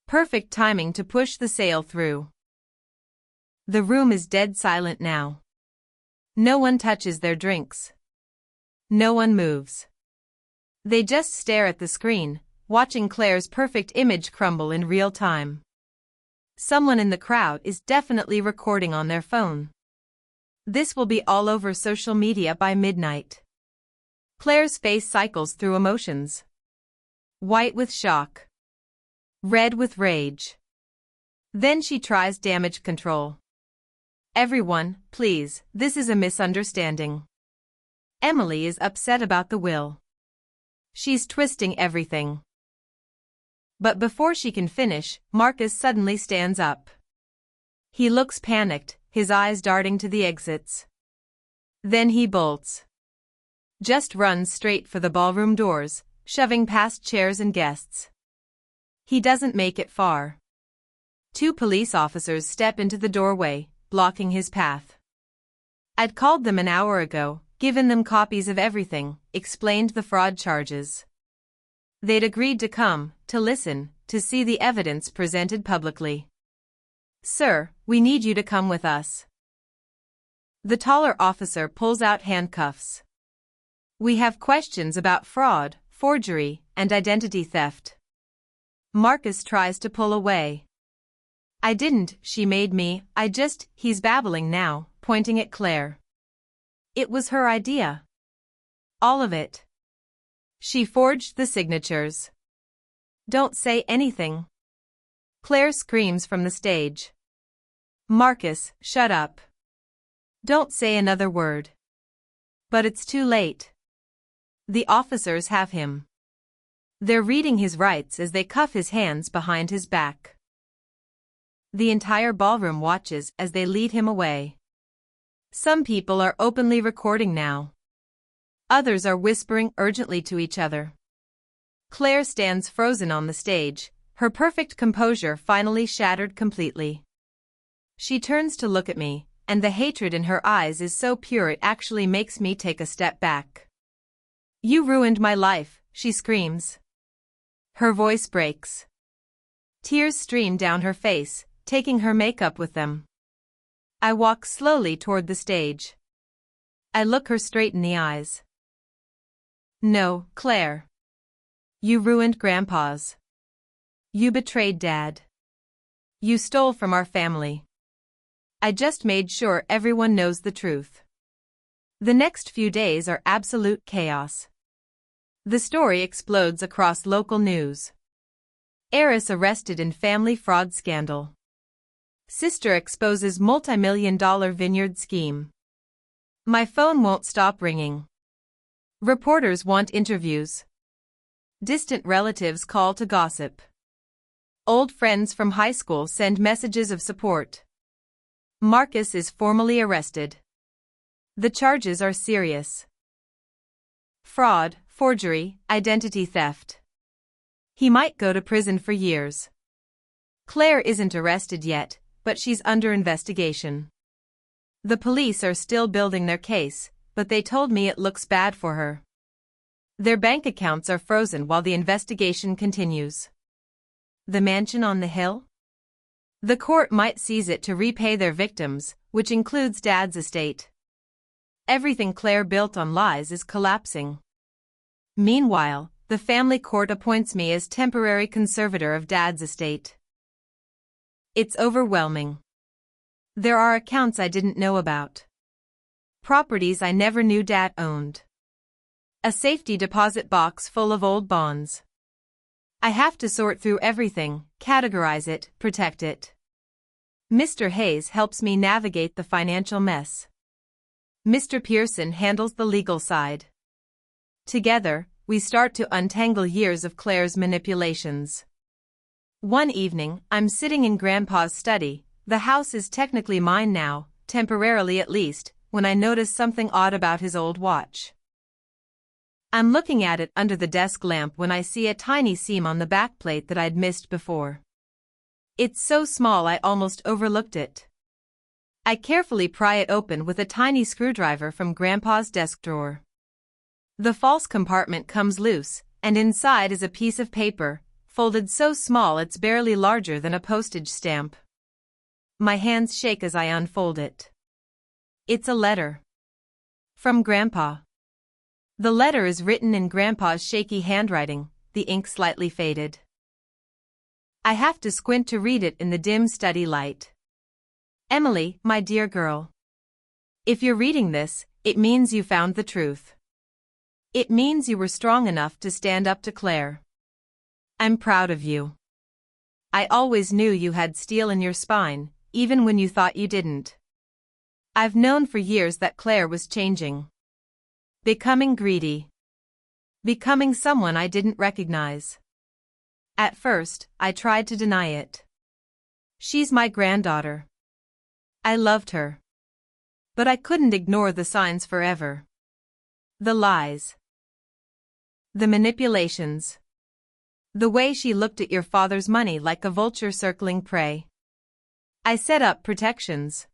S1: Perfect timing to push the sale through. The room is dead silent now. No one touches their drinks. No one moves. They just stare at the screen, watching Claire's perfect image crumble in real time. Someone in the crowd is definitely recording on their phone. This will be all over social media by midnight. Claire's face cycles through emotions. White with shock. Red with rage. Then she tries damage control. Everyone, please, this is a misunderstanding. Emily is upset about the will. She's twisting everything. But before she can finish, Marcus suddenly stands up. He looks panicked, his eyes darting to the exits. Then he bolts. Just runs straight for the ballroom doors, shoving past chairs and guests. He doesn't make it far. 2 police officers step into the doorway, blocking his path. I'd called them an hour ago, given them copies of everything, explained the fraud charges. They'd agreed to come, to listen, to see the evidence presented publicly. Sir, we need you to come with us. The taller officer pulls out handcuffs. We have questions about fraud, forgery, and identity theft. Marcus tries to pull away. I didn't, she made me, he's babbling now, pointing at Claire. It was her idea. All of it. She forged the signatures. Don't say anything. Claire screams from the stage. Marcus, shut up. Don't say another word. But it's too late. The officers have him. They're reading his rights as they cuff his hands behind his back. The entire ballroom watches as they lead him away. Some people are openly recording now. Others are whispering urgently to each other. Claire stands frozen on the stage, her perfect composure finally shattered completely. She turns to look at me, and the hatred in her eyes is so pure it actually makes me take a step back. You ruined my life, she screams. Her voice breaks. Tears stream down her face, taking her makeup with them. I walk slowly toward the stage. I look her straight in the eyes. No, Claire. You ruined Grandpa's. You betrayed Dad. You stole from our family. I just made sure everyone knows the truth. The next few days are absolute chaos. The story explodes across local news. Heiress arrested in family fraud scandal. Sister exposes multi-million-dollar vineyard scheme. My phone won't stop ringing. Reporters want interviews. Distant relatives call to gossip. Old friends from high school send messages of support. Marcus is formally arrested. The charges are serious. Fraud, forgery, identity theft. He might go to prison for years. Claire isn't arrested yet, but she's under investigation. The police are still building their case, but they told me it looks bad for her. Their bank accounts are frozen while the investigation continues. The mansion on the hill? The court might seize it to repay their victims, which includes Dad's estate. Everything Claire built on lies is collapsing. Meanwhile, the family court appoints me as temporary conservator of Dad's estate. It's overwhelming. There are accounts I didn't know about. Properties I never knew Dad owned. A safety deposit box full of old bonds. I have to sort through everything, categorize it, protect it. Mr. Hayes helps me navigate the financial mess. Mr. Pearson handles the legal side. Together, we start to untangle years of Claire's manipulations. One evening, I'm sitting in Grandpa's study. The house is technically mine now, temporarily at least, when I notice something odd about his old watch. I'm looking at it under the desk lamp when I see a tiny seam on the backplate that I'd missed before. It's so small I almost overlooked it. I carefully pry it open with a tiny screwdriver from Grandpa's desk drawer. The false compartment comes loose, and inside is a piece of paper, folded so small it's barely larger than a postage stamp. My hands shake as I unfold it. It's a letter. From Grandpa. The letter is written in Grandpa's shaky handwriting, the ink slightly faded. I have to squint to read it in the dim study light. Emily, my dear girl. If you're reading this, it means you found the truth. It means you were strong enough to stand up to Claire. I'm proud of you. I always knew you had steel in your spine, even when you thought you didn't. I've known for years that Claire was changing. Becoming greedy. Becoming someone I didn't recognize. At first, I tried to deny it. She's my granddaughter. I loved her. But I couldn't ignore the signs forever. The lies. The manipulations. The way she looked at your father's money like a vulture circling prey. I set up protections.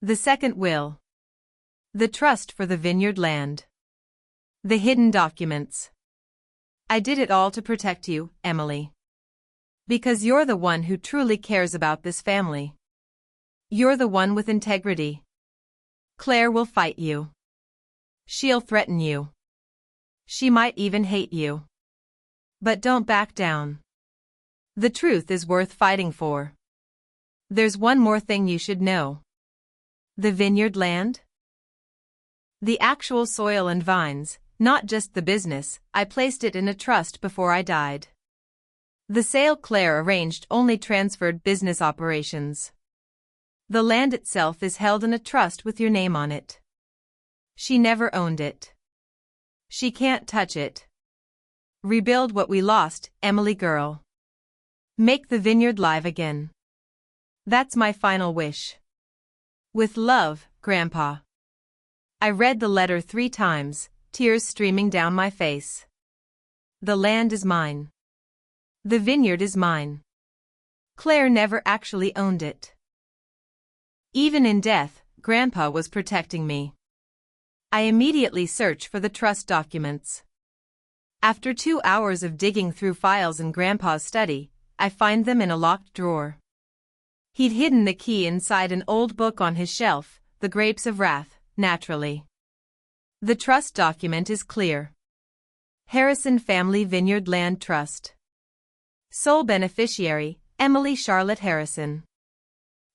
S1: The second will. The trust for the vineyard land. The hidden documents. I did it all to protect you, Emily. Because you're the one who truly cares about this family. You're the one with integrity. Claire will fight you. She'll threaten you. She might even hate you. But don't back down. The truth is worth fighting for. There's one more thing you should know. The vineyard land? The actual soil and vines, not just the business. I placed it in a trust before I died. The sale Claire arranged only transferred business operations. The land itself is held in a trust with your name on it. She never owned it. She can't touch it. Rebuild what we lost, Emily girl. Make the vineyard live again. That's my final wish. With love, Grandpa. I read the letter 3 times, tears streaming down my face. The land is mine. The vineyard is mine. Claire never actually owned it. Even in death, Grandpa was protecting me. I immediately search for the trust documents. After 2 hours of digging through files in Grandpa's study, I find them in a locked drawer. He'd hidden the key inside an old book on his shelf, The Grapes of Wrath, naturally. The trust document is clear. Harrison Family Vineyard Land Trust. Sole beneficiary, Emily Charlotte Harrison.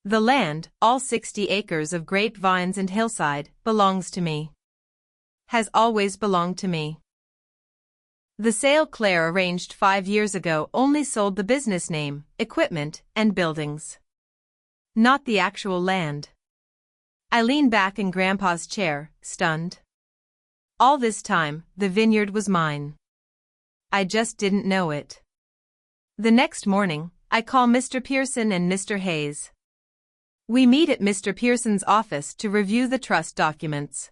S1: The land, all 60 acres of grapevines and hillside, belongs to me. Has always belonged to me. The sale Claire arranged 5 years ago only sold the business name, equipment, and buildings. Not the actual land. I lean back in Grandpa's chair, stunned. All this time, the vineyard was mine. I just didn't know it. The next morning, I call Mr. Pearson and Mr. Hayes. We meet at Mr. Pearson's office to review the trust documents.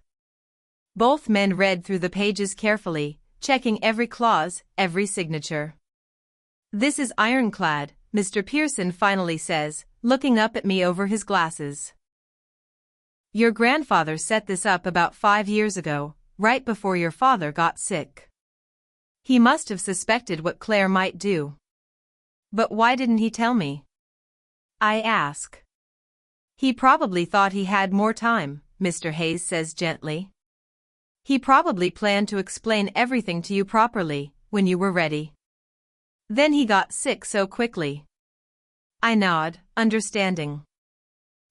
S1: Both men read through the pages carefully, checking every clause, every signature. This is ironclad, Mr. Pearson finally says, looking up at me over his glasses. Your grandfather set this up about 5 years ago, right before your father got sick. He must have suspected what Claire might do. But why didn't he tell me? I ask. He probably thought he had more time, Mr. Hayes says gently. He probably planned to explain everything to you properly, when you were ready. Then he got sick so quickly. I nod, understanding.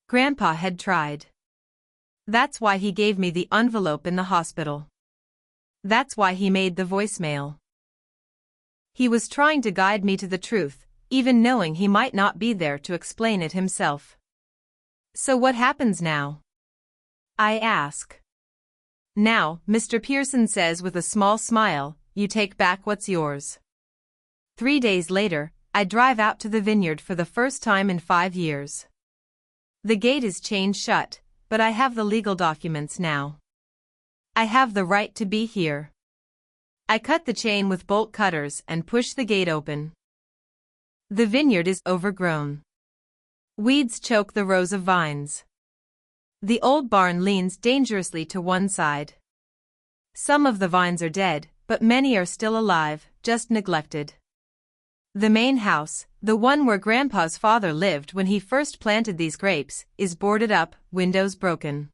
S1: Grandpa had tried. That's why he gave me the envelope in the hospital. That's why he made the voicemail. He was trying to guide me to the truth, even knowing he might not be there to explain it himself. So what happens now? I ask. Now, Mr. Pearson says with a small smile, you take back what's yours. 3 days later, I drive out to the vineyard for the first time in 5 years. The gate is chained shut, but I have the legal documents now. I have the right to be here. I cut the chain with bolt cutters and push the gate open. The vineyard is overgrown. Weeds choke the rows of vines. The old barn leans dangerously to one side. Some of the vines are dead, but many are still alive, just neglected. The main house, the one where Grandpa's father lived when he first planted these grapes, is boarded up, windows broken.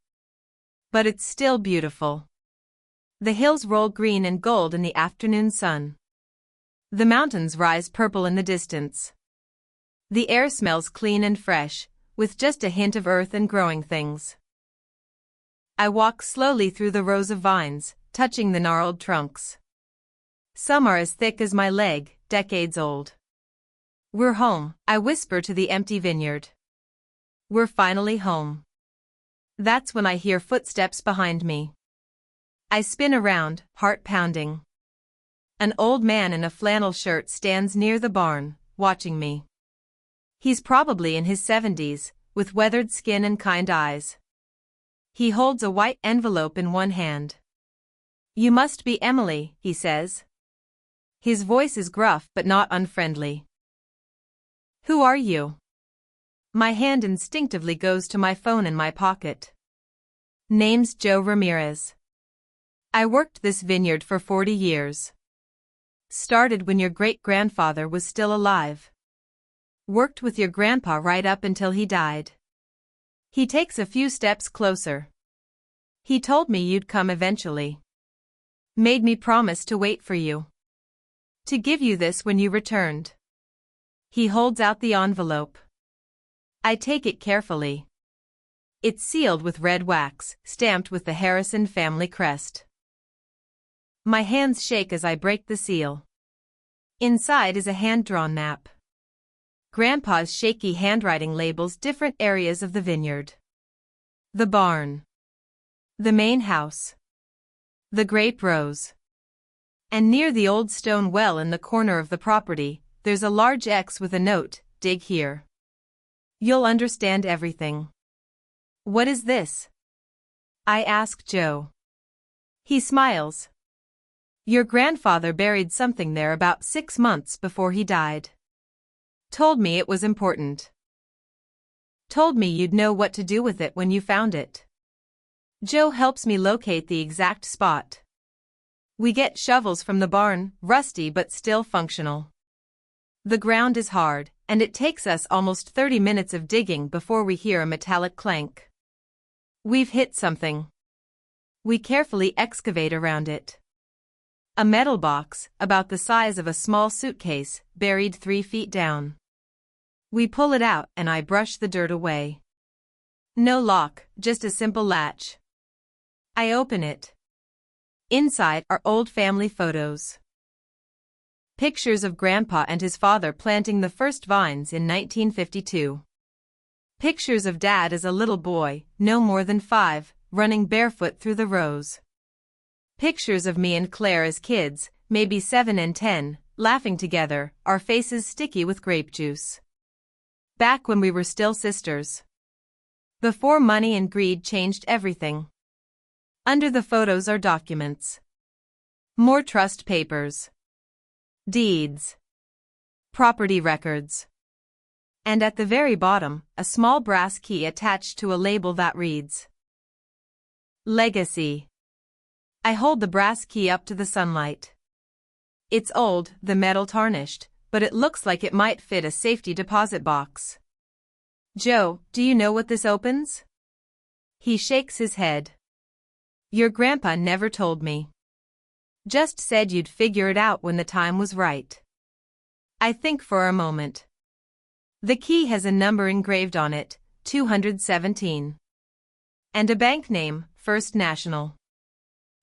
S1: But it's still beautiful. The hills roll green and gold in the afternoon sun. The mountains rise purple in the distance. The air smells clean and fresh, with just a hint of earth and growing things. I walk slowly through the rows of vines, touching the gnarled trunks. Some are as thick as my leg, decades old. We're home, I whisper to the empty vineyard. We're finally home. That's when I hear footsteps behind me. I spin around, heart pounding. An old man in a flannel shirt stands near the barn, watching me. He's probably in his 70s, with weathered skin and kind eyes. He holds a white envelope in one hand. You must be Emily, he says. His voice is gruff but not unfriendly. Who are you? My hand instinctively goes to my phone in my pocket. Name's Joe Ramirez. I worked this vineyard for 40 years. Started when your great-grandfather was still alive. Worked with your grandpa right up until he died. He takes a few steps closer. He told me you'd come eventually. Made me promise to wait for you. To give you this when you returned. He holds out the envelope. I take it carefully. It's sealed with red wax, stamped with the Harrison family crest. My hands shake as I break the seal. Inside is a hand-drawn map. Grandpa's shaky handwriting labels different areas of the vineyard. The barn. The main house. The grape rows. And near the old stone well in the corner of the property, there's a large X with a note, dig here. You'll understand everything. What is this? I ask Joe. He smiles. Your grandfather buried something there about 6 months before he died. Told me it was important. Told me you'd know what to do with it when you found it. Joe helps me locate the exact spot. We get shovels from the barn, rusty but still functional. The ground is hard, and it takes us almost 30 minutes of digging before we hear a metallic clank. We've hit something. We carefully excavate around it. A metal box, about the size of a small suitcase, buried 3 feet down. We pull it out and I brush the dirt away. No lock, just a simple latch. I open it. Inside are old family photos. Pictures of Grandpa and his father planting the first vines in 1952. Pictures of Dad as a little boy, no more than 5, running barefoot through the rows. Pictures of me and Claire as kids, maybe 7 and 10, laughing together, our faces sticky with grape juice. Back when we were still sisters. Before money and greed changed everything. Under the photos are documents. More trust papers. Deeds. Property records. And at the very bottom, a small brass key attached to a label that reads, Legacy. I hold the brass key up to the sunlight. It's old, the metal tarnished, but it looks like it might fit a safety deposit box. Joe, do you know what this opens? He shakes his head. Your grandpa never told me. Just said you'd figure it out when the time was right. I think for a moment. The key has a number engraved on it, 217. And a bank name, First National.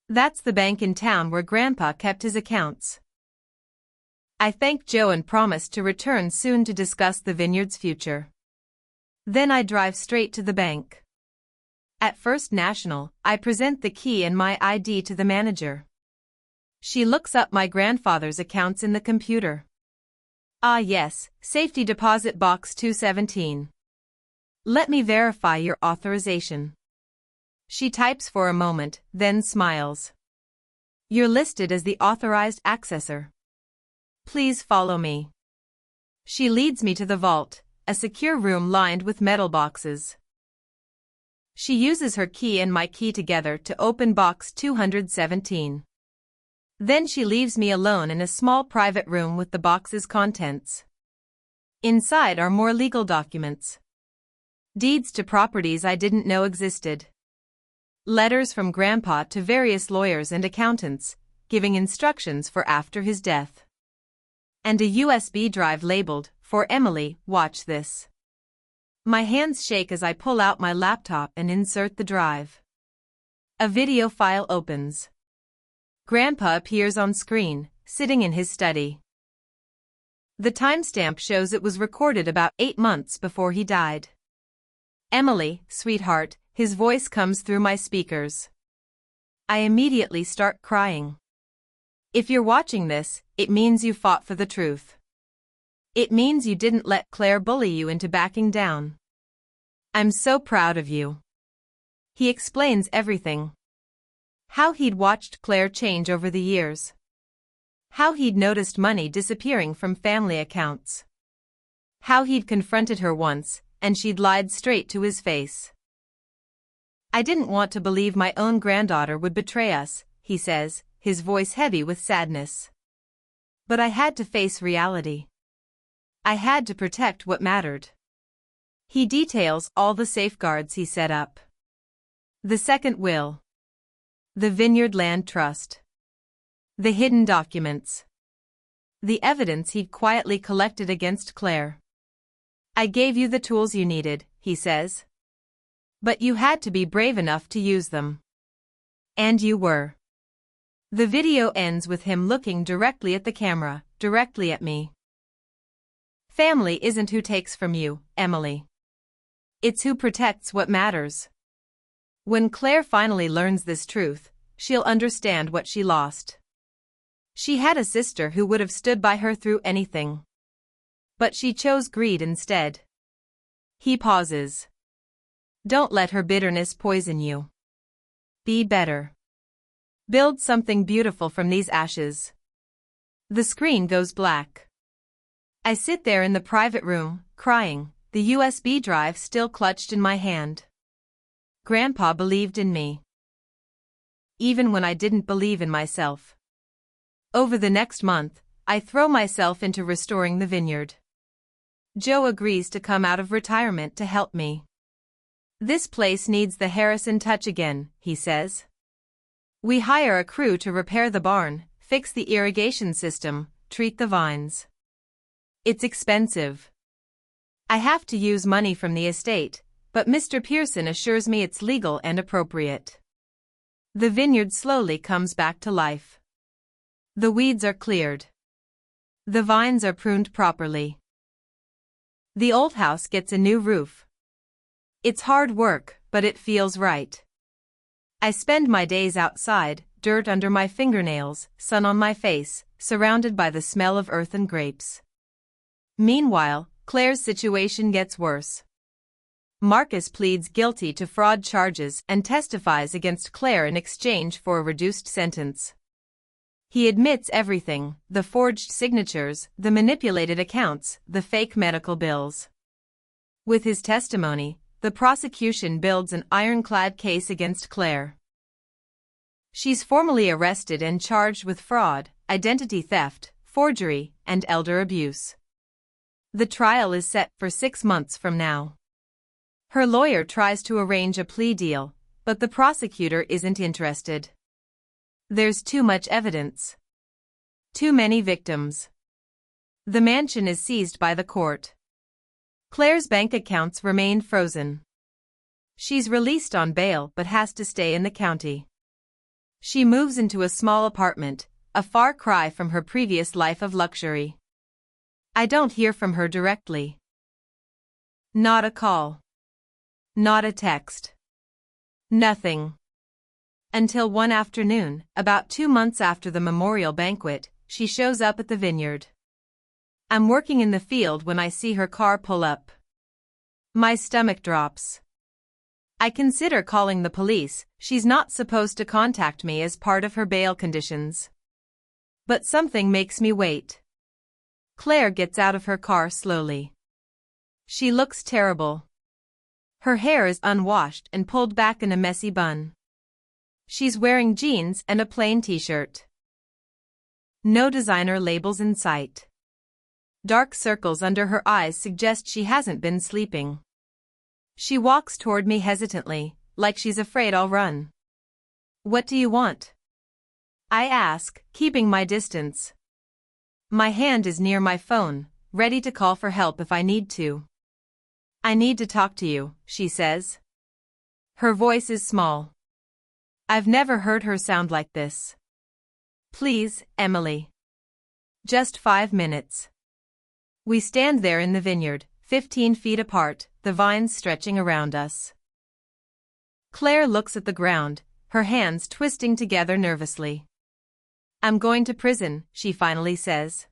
S1: That's the bank in town where Grandpa kept his accounts. I thank Joe and promise to return soon to discuss the vineyard's future. Then I drive straight to the bank. At First National, I present the key and my ID to the manager. She looks up my grandfather's accounts in the computer. Ah yes, safety deposit box 217. Let me verify your authorization. She types for a moment, then smiles. You're listed as the authorized accessor. Please follow me. She leads me to the vault, a secure room lined with metal boxes. She uses her key and my key together to open box 217. Then she leaves me alone in a small private room with the box's contents. Inside are more legal documents. Deeds to properties I didn't know existed. Letters from Grandpa to various lawyers and accountants, giving instructions for after his death. And a USB drive labeled, for Emily, watch this. My hands shake as I pull out my laptop and insert the drive. A video file opens. Grandpa appears on screen, sitting in his study. The timestamp shows it was recorded about 8 months before he died. Emily, sweetheart, his voice comes through my speakers. I immediately start crying. If you're watching this, it means you fought for the truth. It means you didn't let Claire bully you into backing down. I'm so proud of you. He explains everything. How he'd watched Claire change over the years. How he'd noticed money disappearing from family accounts. How he'd confronted her once, and she'd lied straight to his face. I didn't want to believe my own granddaughter would betray us, he says, his voice heavy with sadness. But I had to face reality. I had to protect what mattered. He details all the safeguards he set up. The second will. The Vineyard Land Trust. The hidden documents. The evidence he'd quietly collected against Claire. I gave you the tools you needed, he says. But you had to be brave enough to use them. And you were. The video ends with him looking directly at the camera, directly at me. Family isn't who takes from you, Emily. It's who protects what matters. When Claire finally learns this truth, she'll understand what she lost. She had a sister who would have stood by her through anything. But she chose greed instead. He pauses. Don't let her bitterness poison you. Be better. Build something beautiful from these ashes. The screen goes black. I sit there in the private room, crying, the USB drive still clutched in my hand. Grandpa believed in me. Even when I didn't believe in myself. Over the next month, I throw myself into restoring the vineyard. Joe agrees to come out of retirement to help me. This place needs the Harrison touch again, he says. We hire a crew to repair the barn, fix the irrigation system, treat the vines. It's expensive. I have to use money from the estate, but Mr. Pearson assures me it's legal and appropriate. The vineyard slowly comes back to life. The weeds are cleared. The vines are pruned properly. The old house gets a new roof. It's hard work, but it feels right. I spend my days outside, dirt under my fingernails, sun on my face, surrounded by the smell of earth and grapes. Meanwhile, Claire's situation gets worse. Marcus pleads guilty to fraud charges and testifies against Claire in exchange for a reduced sentence. He admits everything, the forged signatures, the manipulated accounts, the fake medical bills. With his testimony, the prosecution builds an ironclad case against Claire. She's formally arrested and charged with fraud, identity theft, forgery, and elder abuse. The trial is set for 6 months from now. Her lawyer tries to arrange a plea deal, but the prosecutor isn't interested. There's too much evidence. Too many victims. The mansion is seized by the court. Claire's bank accounts remain frozen. She's released on bail but has to stay in the county. She moves into a small apartment, a far cry from her previous life of luxury. I don't hear from her directly. Not a call. Not a text. Nothing. Until one afternoon, about 2 months after the memorial banquet, she shows up at the vineyard. I'm working in the field when I see her car pull up. My stomach drops. I consider calling the police. She's not supposed to contact me as part of her bail conditions. But something makes me wait. Claire gets out of her car slowly. She looks terrible. Her hair is unwashed and pulled back in a messy bun. She's wearing jeans and a plain t-shirt. No designer labels in sight. Dark circles under her eyes suggest she hasn't been sleeping. She walks toward me hesitantly, like she's afraid I'll run. What do you want? I ask, keeping my distance. My hand is near my phone, ready to call for help if I need to. I need to talk to you, she says. Her voice is small. I've never heard her sound like this. Please, Emily. Just 5 minutes. We stand there in the vineyard, 15 feet apart, the vines stretching around us. Claire looks at the ground, her hands twisting together nervously. I'm going to prison, she finally says.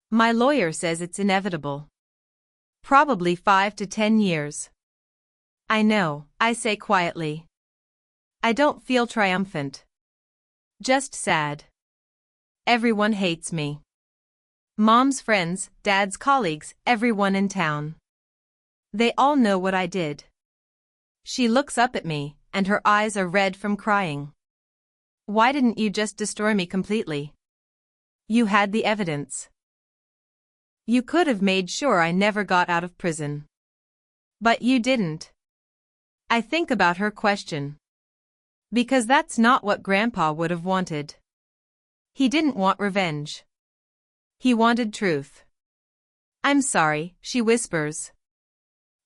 S1: My lawyer says it's inevitable. Probably 5 to 10 years. I know, I say quietly. I don't feel triumphant. Just sad. Everyone hates me. Mom's friends, Dad's colleagues, everyone in town. They all know what I did. She looks up at me, and her eyes are red from crying. Why didn't you just destroy me completely? You had the evidence. You could have made sure I never got out of prison. But you didn't. I think about her question. Because that's not what Grandpa would have wanted. He didn't want revenge. He wanted truth. I'm sorry, she whispers.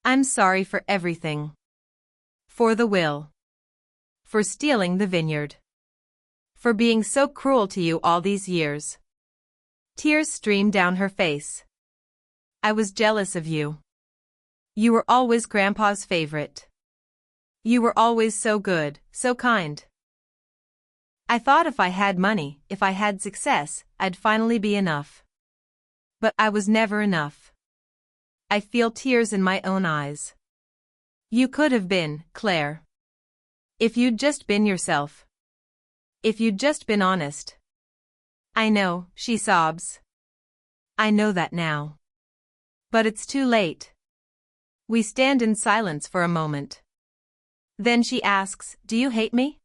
S1: I'm sorry for everything. For the will. For stealing the vineyard. For being so cruel to you all these years. Tears stream down her face. I was jealous of you. You were always Grandpa's favorite. You were always so good, so kind. I thought if I had money, if I had success, I'd finally be enough. But I was never enough. I feel tears in my own eyes. You could have been, Claire. If you'd just been yourself. If you'd just been honest. I know, she sobs. I know that now. But it's too late. We stand in silence for a moment. Then she asks, do you hate me?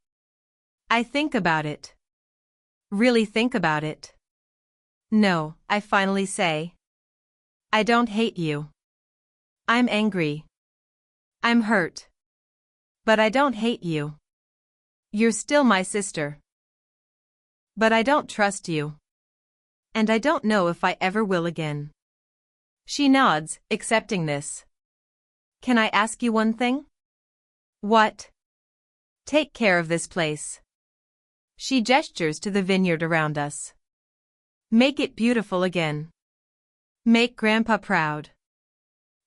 S1: I think about it. Really think about it. No, I finally say. I don't hate you. I'm angry. I'm hurt. But I don't hate you. You're still my sister. But I don't trust you. And I don't know if I ever will again. She nods, accepting this. Can I ask you one thing? What? Take care of this place. She gestures to the vineyard around us. Make it beautiful again. Make Grandpa proud.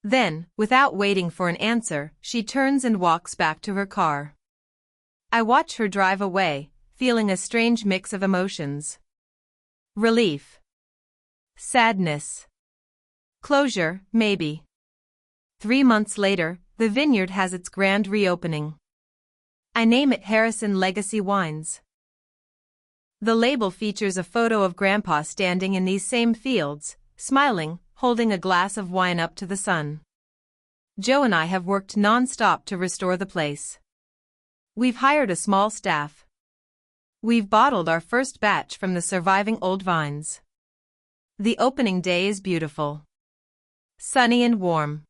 S1: Then, without waiting for an answer, she turns and walks back to her car. I watch her drive away, feeling a strange mix of emotions. Relief. Sadness. Closure, maybe. 3 months later, the vineyard has its grand reopening. I name it Harrison Legacy Wines. The label features a photo of Grandpa standing in these same fields, smiling, holding a glass of wine up to the sun. Joe and I have worked non-stop to restore the place. We've hired a small staff. We've bottled our first batch from the surviving old vines. The opening day is beautiful. Sunny and warm.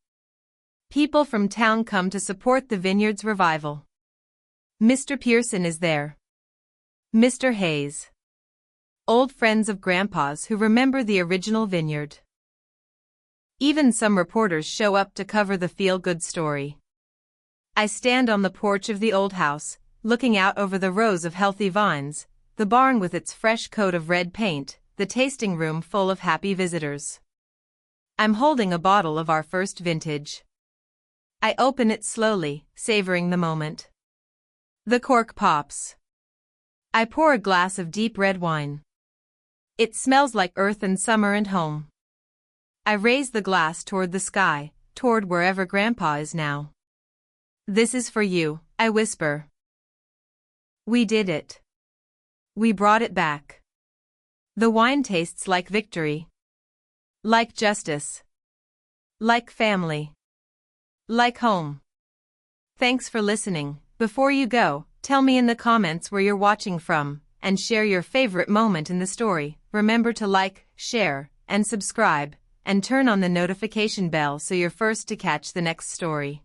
S1: People from town come to support the vineyard's revival. Mr. Pearson is there. Mr. Hayes. Old friends of Grandpa's who remember the original vineyard. Even some reporters show up to cover the feel-good story. I stand on the porch of the old house, looking out over the rows of healthy vines, the barn with its fresh coat of red paint, the tasting room full of happy visitors. I'm holding a bottle of our first vintage. I open it slowly, savoring the moment. The cork pops. I pour a glass of deep red wine. It smells like earth and summer and home. I raise the glass toward the sky, toward wherever Grandpa is now. This is for you, I whisper. We did it. We brought it back. The wine tastes like victory. Like justice. Like family. Like home. Thanks for listening. Before you go, tell me in the comments where you're watching from, and share your favorite moment in the story. Remember to like, share, and subscribe, and turn on the notification bell so you're first to catch the next story.